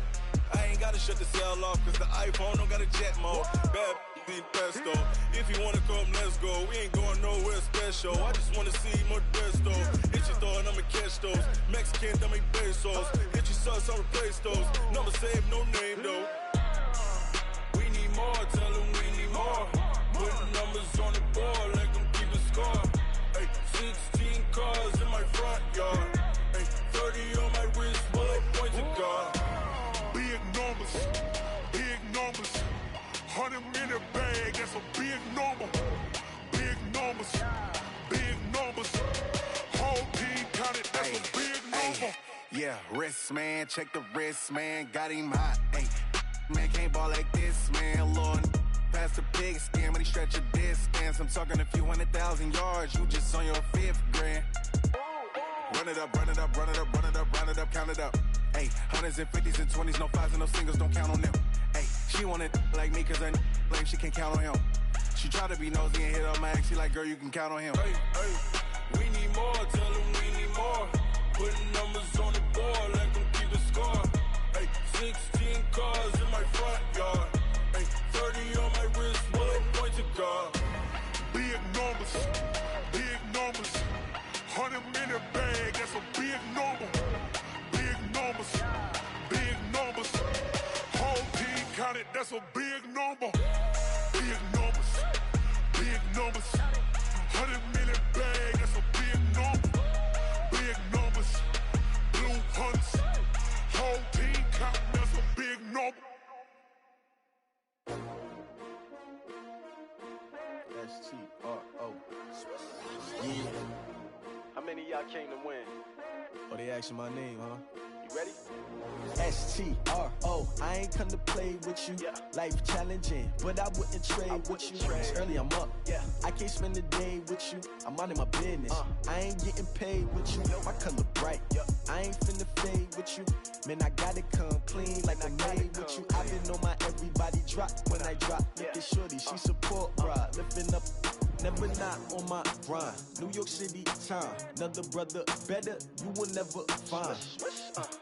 I ain't gotta shut the cell off, cause the iPhone don't got a jet mode. Bad need pesto. If you wanna come, let's go. We ain't going nowhere special. I just wanna see Modesto. Hit your thought, I'ma catch those. Mexican, I make pesos. Hit your sus, I'll replace those. Number saved, no name though. We need more, tell them we need more. Putting numbers on the board, let them keep a score. Hey, 16 cars in my front yard. Hey, 30 on my wrist, bullet points of God. Big numbers, 100-minute bag, that's a big number. Big numbers, whole team counted, that's a big number. Yeah, wrist man, check the wrist man, got him hot. Ay, man can't ball like this, man. Lord, past the big skin, when he stretch a distance. I'm talking a few 100,000 yards, you just on your 5th grand. Run it up, count it up. Ay, hundreds and 50s and 20s, no 5s and no singles, don't count on them. Ay, she want it like me, cause her lame, she can't count on him. She try to be nosy and hit up my ex, she like, girl, you can count on him. Hey, we need more, tell them we need more. Putting numbers on the board, let them keep the score. Hey, 16 cars in my front yard. Hey, 30 on my wrist, bullet points of God. Big numbers, 100-minute bag, that's a big number. Big numbers, whole team counted, that's a big number. Big numbers, 100-minute bag, that's a big number. Big numbers, blue hunts, whole team counting, that's a big number. S-T-R-O. Yeah. How many of y'all came to win? Oh, they asking my name, huh? You ready? S-T-R-O. I ain't come to play with you. Yeah. Life challenging, but I wouldn't trade with you. It's early, I'm up. Yeah. I can't spend the day with you. I'm minding my business. I ain't getting paid with you. My color bright. I ain't finna fade with you. Man, I gotta come clean like I made with you. I've been on my everybody drop when I drop. Look at shorty, she support ride. Lifting up, never not on my grind. New York City time. Another brother better, you will never find.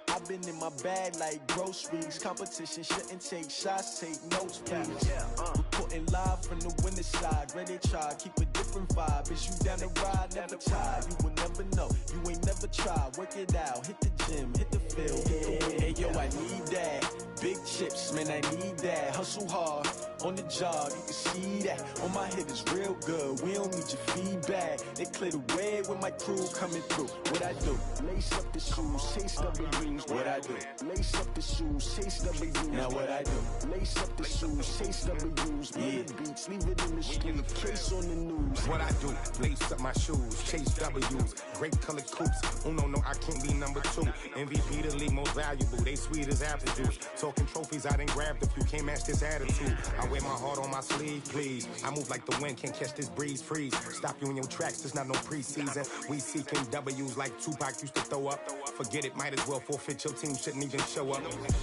I've been in my bag like groceries. Competition shouldn't take shots, take notes, please. Reporting live from the winter side. Ready to try, keep a different vibe. Is you down the ride, never tired. You will never know, you ain't never tried. Work it out, hit the gym, hit the field. Hey yo, I need that. Big chips, man, I need that. Hustle hard, on the job, you can see that. On my head is real good, we don't need your feedback. They clear the way with my crew coming through. What I do? Lace up the shoes, chase W's. What I do? Lace up the shoes, chase W's. Now what I do? Lace up the shoes, chase W's. Murder beats, leave it in the street, case on the news. What I do? Lace up my shoes, chase W's. Great colored coops. Oh no, I can't be number 2. MVP the league most valuable. They sweet as apple juice. Talking trophies, I done grabbed a few. Can't match this attitude. I wear my heart on my sleeve, please. I move like the wind, can't catch this breeze, freeze. Stop you in your tracks, there's not no preseason. We seeking W's like Tupac used to throw up. Forget it, might as well forfeit, your team shouldn't even show up.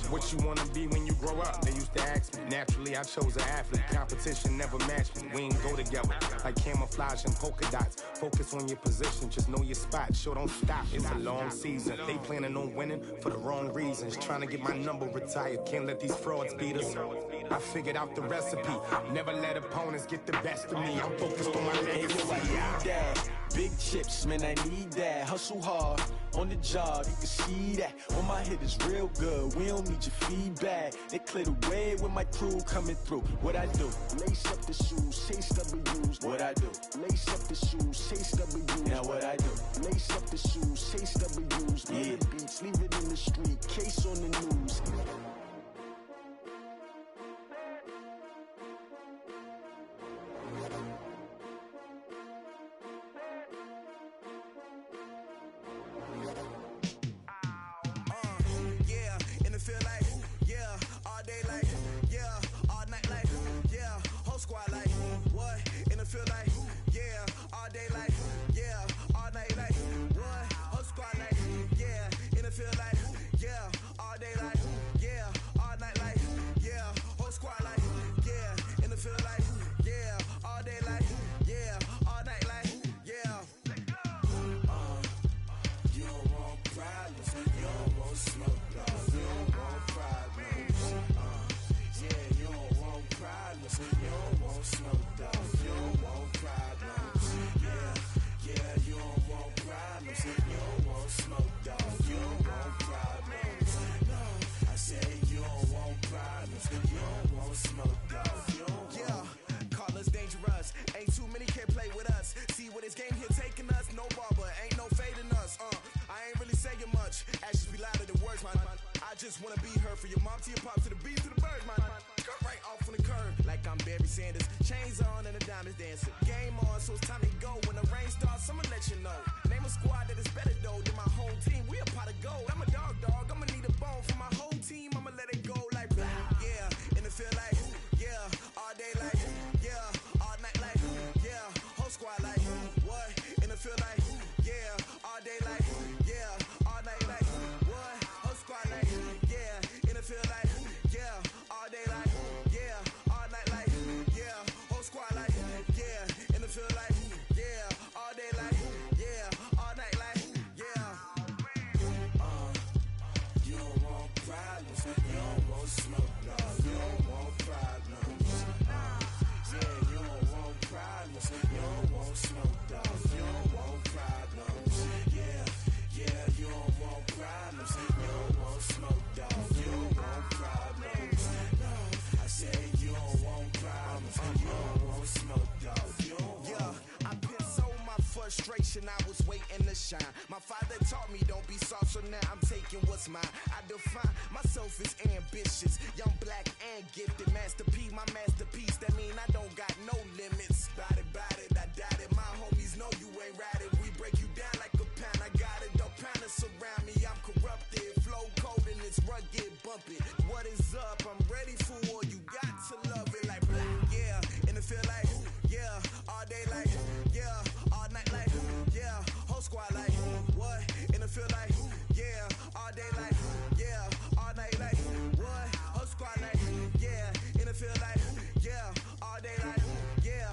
What you wanna be when you grow up? They used to ask me. Naturally, I chose an athlete. Competition never matched me. We ain't go together like camouflage and polka dots. Focus on your position, just know your spot. Sure, don't stop, it's a long season. They planning on winning for the wrong reasons. Trying to get my number retired, can't let these frauds beat us. I figured out the recipe. Never let opponents get the best of me. I'm focused on my legacy. I need that. Big chips, man, I need that. Hustle hard on the job, you can see that. When my hit is real good, we don't need your feedback. They clear the way with my crew coming through. What I do? Lace up the shoes, chase W's. What I do? Lace up the shoes, chase W's. Now what I do? Lace up the shoes, chase W's. Yeah, beats, leave it in the street, case on the news. I was waiting to shine. My father taught me don't be soft, so now I'm taking what's mine. I define myself as ambitious, young, black, and gifted. Master P, my masterpiece. That mean I don't got no limits. Bout it, I doubt it. My homies know you ain't ratted. We break you down like a pound. I got it, don't pound to surround me. I'm corrupted, flow cold and it's rugged, bump it. What is up? I'm ready for war. You got to love it like black, yeah. And it feel like, yeah, all day like, yeah, all night like, yeah, whole squad like, what? And it feel like, yeah, all day like, yeah, all night like, what? Whole squad like, yeah, and it feel like, yeah, all day like, yeah,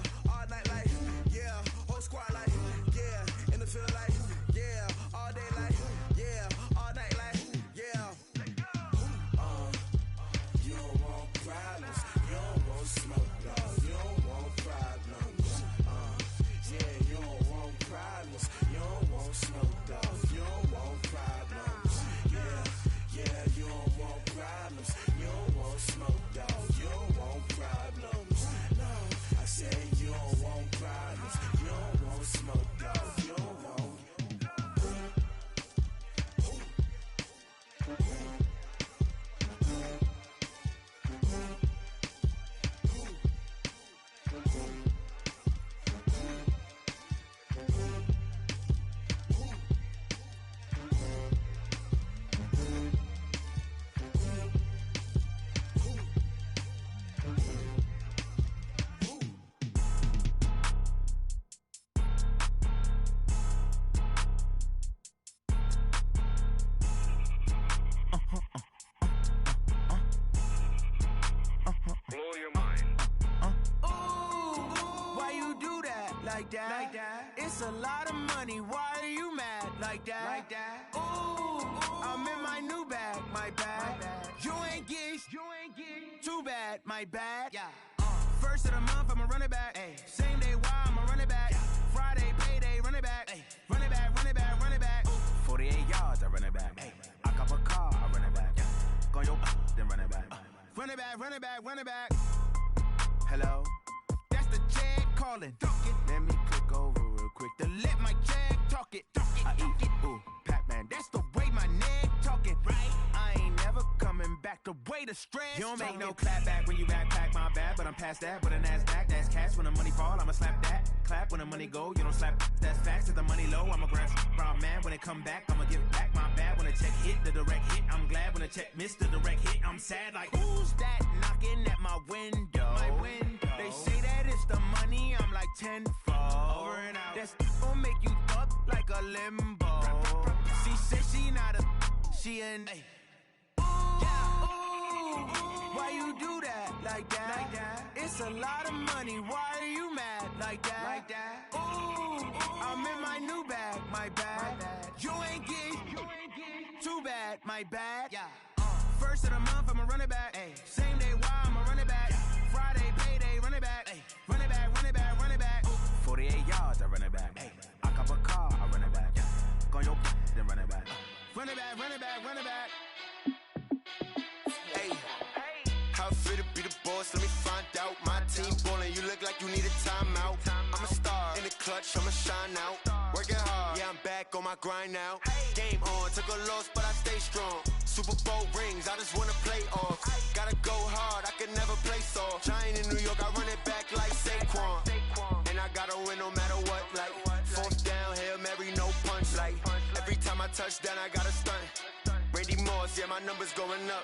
like that. It's a lot of money, why are you mad like that? Ooh, I'm in my new bag, my bad. You ain't get too bad, my bad. First of the month, I'ma run it back. Same day, why I'ma run it back. Friday, payday, run it back. Run it back, run it back, run it back. 48 yards, I run it back. I cop a car, I run it back. Go your then run it back. Run it back, run it back, run it back. Hello? That's the jag calling. Let me click over real quick to let my jag talk it. I eat it, ooh, Pac-Man. That's the way my neck talking. Right? I ain't never coming back. The way the stress. You don't make no clap back when you backpack, my bad. But I'm past that. With a NASDAQ, that's cash. When the money fall, I'ma slap that. Clap when the money go, you don't slap. That's facts. If the money low, I'ma grab brown man. When it come back, I'ma give back my bad. When the check hit, the direct hit. I'm glad when the check missed the direct hit. I'm sad like, who's that knocking at my window? My window. They say that it's the money, I'm like tenfold. Over and out. That's gon' make you up like a limbo. She said she not a, she an. Why you do that like that? It's a lot of money, why are you mad like that? Ooh, I'm in my new bag, my bad. You ain't get too bad, my bad. First of the month, I'ma run it back. Same day, why I'ma run it back. Friday, payday, run it back. Run it back, run it back, run it back. 48 yards, I run it back. I cop a car, I run it back. Go your then run it back. Run it back, run it back, run it back. Hey, how fit to be the boss? Let me find out. My team ballin', you look like you need a timeout. I'm a star in the clutch, I'ma shine out. Working hard, yeah, I'm back on my grind now. Game on, took a loss, but I stay strong. Super Bowl rings, I just wanna play off. Gotta go hard, I can never play soft. Giant in New York, I run it back like Saquon. And I gotta win no matter what, like fourth down, Hail Mary, no punch. Like every time I touch down, I gotta stunt. Randy Moss, yeah, my number's going up.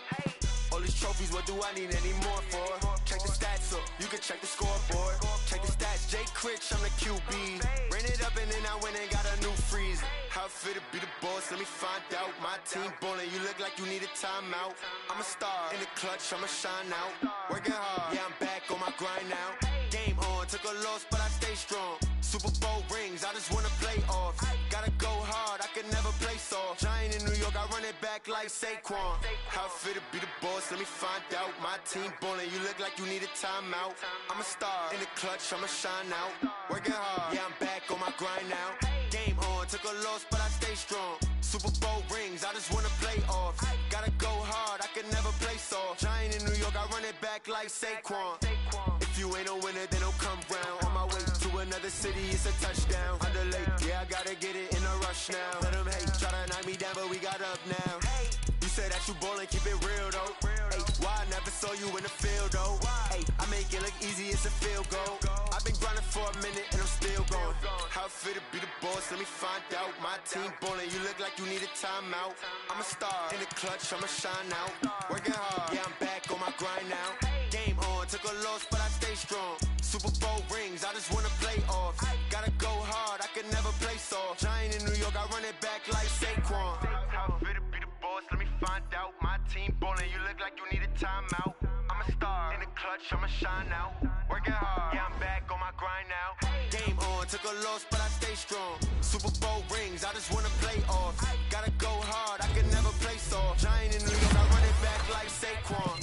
All these trophies, what do I need any more for? Check the stats up, you can check the scoreboard. Check the stats, Jay Critch, I'm the QB. Ran it up and then I went and got a new freeze. How fit to be the boss, let me find out. My team ballin', you look like you need a timeout. I'm a star in the clutch, I'ma shine out. Working hard, yeah, I'm back on my grind now. Game on, took a loss, but I stay strong. Super Bowl rings, I just wanna play off. Gotta go hard, I can never play soft. Giant in New York, I run it back like Saquon. How fit to be the boss, let me find out. My team ballin', you look like you need a timeout. I'm a star in the clutch, I'ma shine out. Working hard, yeah, I'm back on my grind now. Game on, took a loss, but I stay strong. Super Bowl rings, I just wanna play off. Gotta go hard, I can never play soft. Giant in New York, I run it back like Saquon. If you ain't a winner, then don't come round. On my way to another city, it's a touchdown. Underlay, yeah, I gotta get it in a rush now. Let them hate, try to knock me down, but we got up now. You say that you ballin', keep it real though. Hey, why I never saw you in the field though? Hey, I make it look easy, it's a field goal. I've been grinding for a minute and I'm still going. How fit to be the boss, let me find out. My team ballin', you look like you need a timeout. I'm a star in the clutch, I'ma shine out. Working hard, yeah, I'm back on my grind now. Game on, took a loss, but I stay strong. Super Bowl rings, I just wanna play off. Gotta go hard, I can never play soft. Giant in New York, I run it back like Saquon. How fit to be the boss, let me find out. My team ballin', you look like you need a timeout. I'm a star in the clutch, I'ma shine out. Working hard, yeah, I'm back on my grind now. Game on, took a loss, but I stay strong. Super Bowl rings, I just wanna play off. Gotta go hard, I can never play soft. Giant in New York, I run it back like Saquon.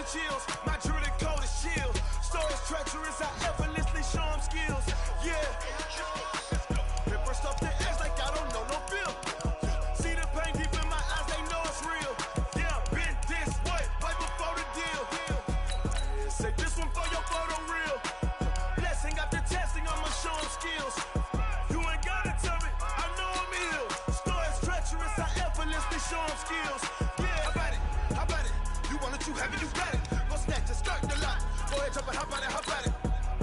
Chills. My jewelry cold is chill. Stories treacherous, I effortlessly show them skills. Yeah. It burst off the edge like I don't know no feel. See the pain deep in my eyes, they know it's real. Yeah, been this way, right before the deal. Say this one for your photo real. Blessing after testing, I'ma show them skills. You ain't gotta tell me, I know I'm ill. Stories treacherous, I effortlessly show them skills. Yeah, how about it? How about it? You want it, you have it, you got it. Go snatch and start the lot. Go ahead, jump it, how about it, how about it?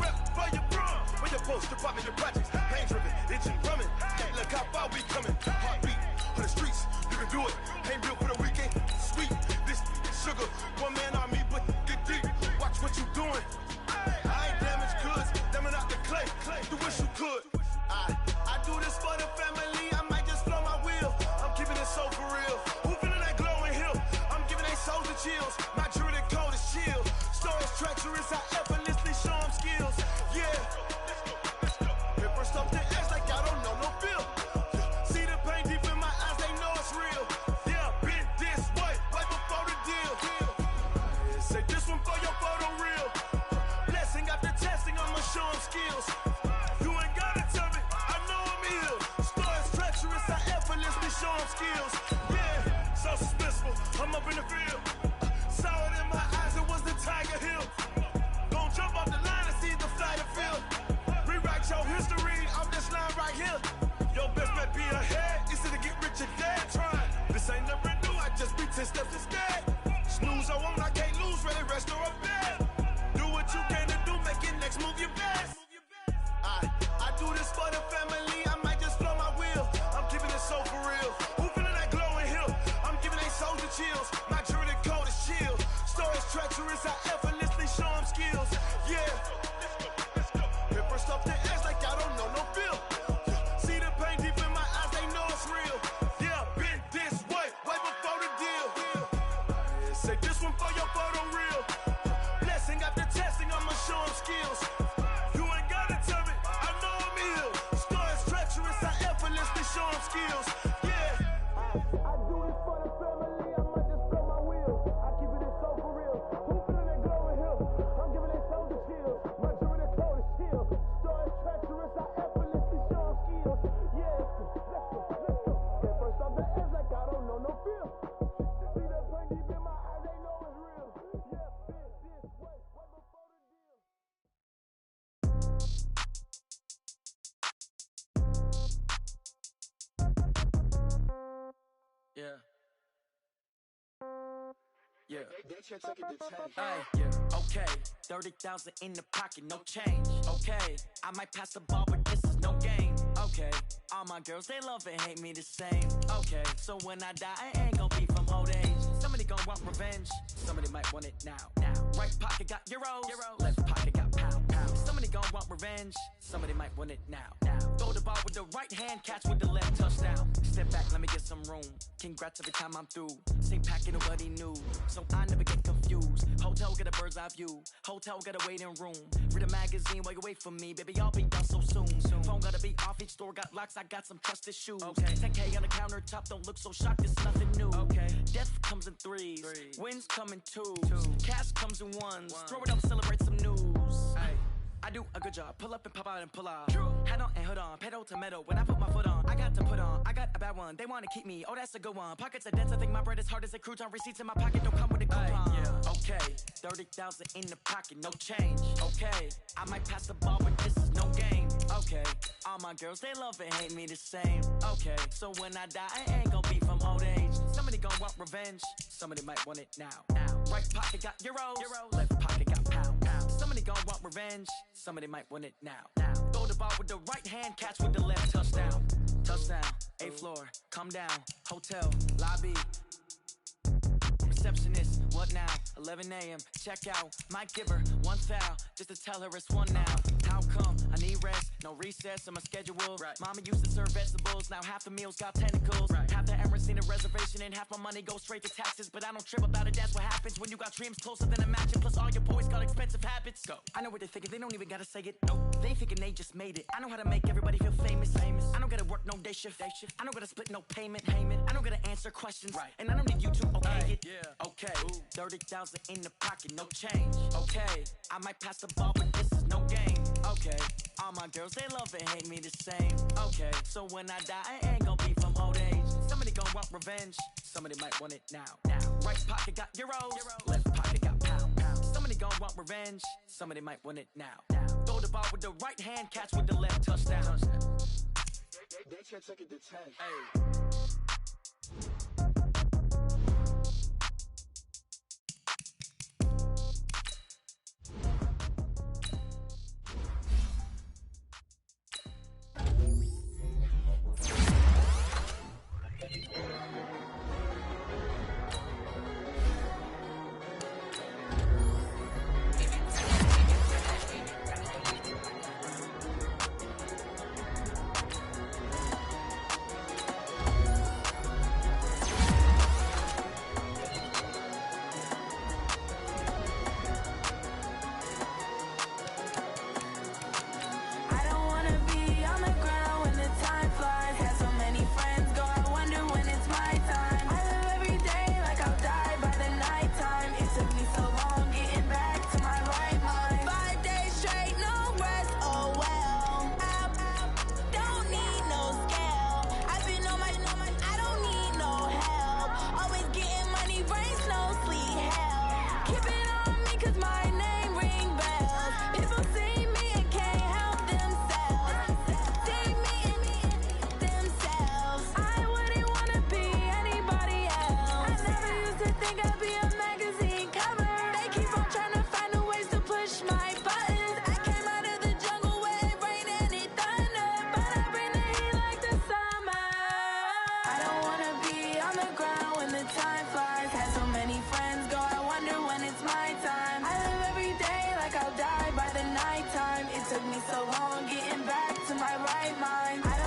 Rep for your bro, for your poster, popping your projects. Pain driven, itching, drumming. Look how far we coming. Heartbeat for the streets, you can do it. Came built for the weekend. Sweet, this sugar. One man army, but get deep. Watch what you doing. I ain't damaged goods. Damn it out the clay. You wish you could. I do this for the family. I might just blow my wheel. I'm keeping it so for real. Who feeling that glowing hill? I'm giving they souls the chills. My jewelry cold is chill. Stories treacherous. I effortlessly show them skills. Yeah. Paper stuff the edge like I don't know no feel. See the pain deep in my eyes. They know it's real. Yeah, been this way before the deal. Say this one for your photo reel. Blessing after testing. I'ma show them skills. You ain't gotta tell me. I know I'm ill. Stories treacherous. I effortlessly show them skills. Yeah, so suspenseful. I'm up in the field. Saw it in my eyes. It was the Tiger Hill. Gon' jump off the line and see the flight of field. Rewrite your history off this line right here. Your best bet be ahead. Easy to get rich or dead trying. This ain't never new. I just be 10 steps instead. Snooze I won't. I can't lose. Ready, rest or a bed. Do what you can to do. Make your next move your best. I do this for the family. I might just blow my wheel. I'm keeping it so for real. Who feeling that glowing hill? I'm giving they souls the chills. My jewelry cold is chill. Stories treacherous. I effortlessly show them skills. Yeah. Paper stuff the edge like I don't know no feel. See the pain deep in my eyes. They know it's real. Yeah, been this way before the deal. Say this one for your photo reel. Blessing after testing. I'ma show them skills. You ain't gotta tell me. I know I'm ill. Stories treacherous. I effortlessly show them skills. Yeah. I do this for the family. I might just blow my wheel. I keep it so for real. Who feeling that glowing hill? I'm giving they souls the chills. My jewelry cold is chill. Stories treacherous. I effortlessly show them skills. Yeah. Let's go. Get first off the edge like I don't know no feel. See the pain deep in my eyes. They know it's real. Yeah, been this way before the deal. Yeah. Yeah. Hey, yeah. Okay. 30,000 in the pocket, no change. Okay. I might pass the ball, but this is no game. Okay. All my girls, they love and hate me the same. Okay. So when I die, I ain't gon' be from old age. Somebody gon' want revenge. Somebody might want it now. Right pocket got euros. Left pocket got pound. Somebody gon' want revenge. Somebody might want it now. Throw the ball with the right hand, catch with the left, touchdown. Step back, let me get some room. Congrats every time I'm through. Same packet, nobody knew. So I never get confused. Hotel get a bird's eye view. Hotel got a waiting room. Read a magazine while you wait for me. Baby, I'll be done so soon. Phone gotta be off, each store got locks. I got some trusted shoes. 10K on the countertop, don't look so shocked, it's nothing new. Death comes in threes. Wins come in twos. Cash comes in ones. Throw it up, celebrate some news. I do a good job. Pull up and pop out and pull out. Head on and hood on. Pedal to metal. When I put my foot on, I got to put on. I got a bad one. They want to keep me. Oh, that's a good one. Pockets are dense. I think my bread is hard as a crouton. Receipts in my pocket don't come with a coupon. Yeah. Okay. 30,000 in the pocket. No change. Okay. I might pass the ball, but this is no game. Okay. All my girls, they love and hate me the same. Okay. So when I die, I ain't gonna be from old age. Somebody gonna want revenge. Somebody might want it now. Right pocket got euros. Left pocket got pound. Somebody gonna want revenge. Somebody might want it now. Throw the ball with the right hand, catch with the left, touchdown. Touchdown, 8th floor, come down, hotel, lobby. Receptionist, what now? 11 a.m., check out. Might give her one foul, just to tell her it's one now. How come? I need rest, no recess on my schedule. Mama used to serve vegetables, now half the meals got tentacles. Half the errands need a reservation and half my money goes straight to taxes. But I don't trip about it, that's what happens when you got dreams closer than a match. Plus all your boys got expensive habits. Go. I know what they're thinking, they don't even gotta say it. Nope. They thinking they just made it. I know how to make everybody feel famous. I don't gotta work no day shift. I don't gotta split no payment. I don't gotta answer questions. And I don't need you to okay it. Okay, 30,000 in the pocket, no change. Okay, I might pass the ball, but this is no game. Okay, all my girls, they love and hate me the same. Okay, so when I die, I ain't gonna be from old age. Somebody gon' want revenge. Somebody might want it now. Right pocket got euros. Left pocket got pound. Somebody gon' want revenge. Somebody might want it now. Throw the ball with the right hand, catch with the left, touchdown. They can't take it to 10. Hey. mind. I don't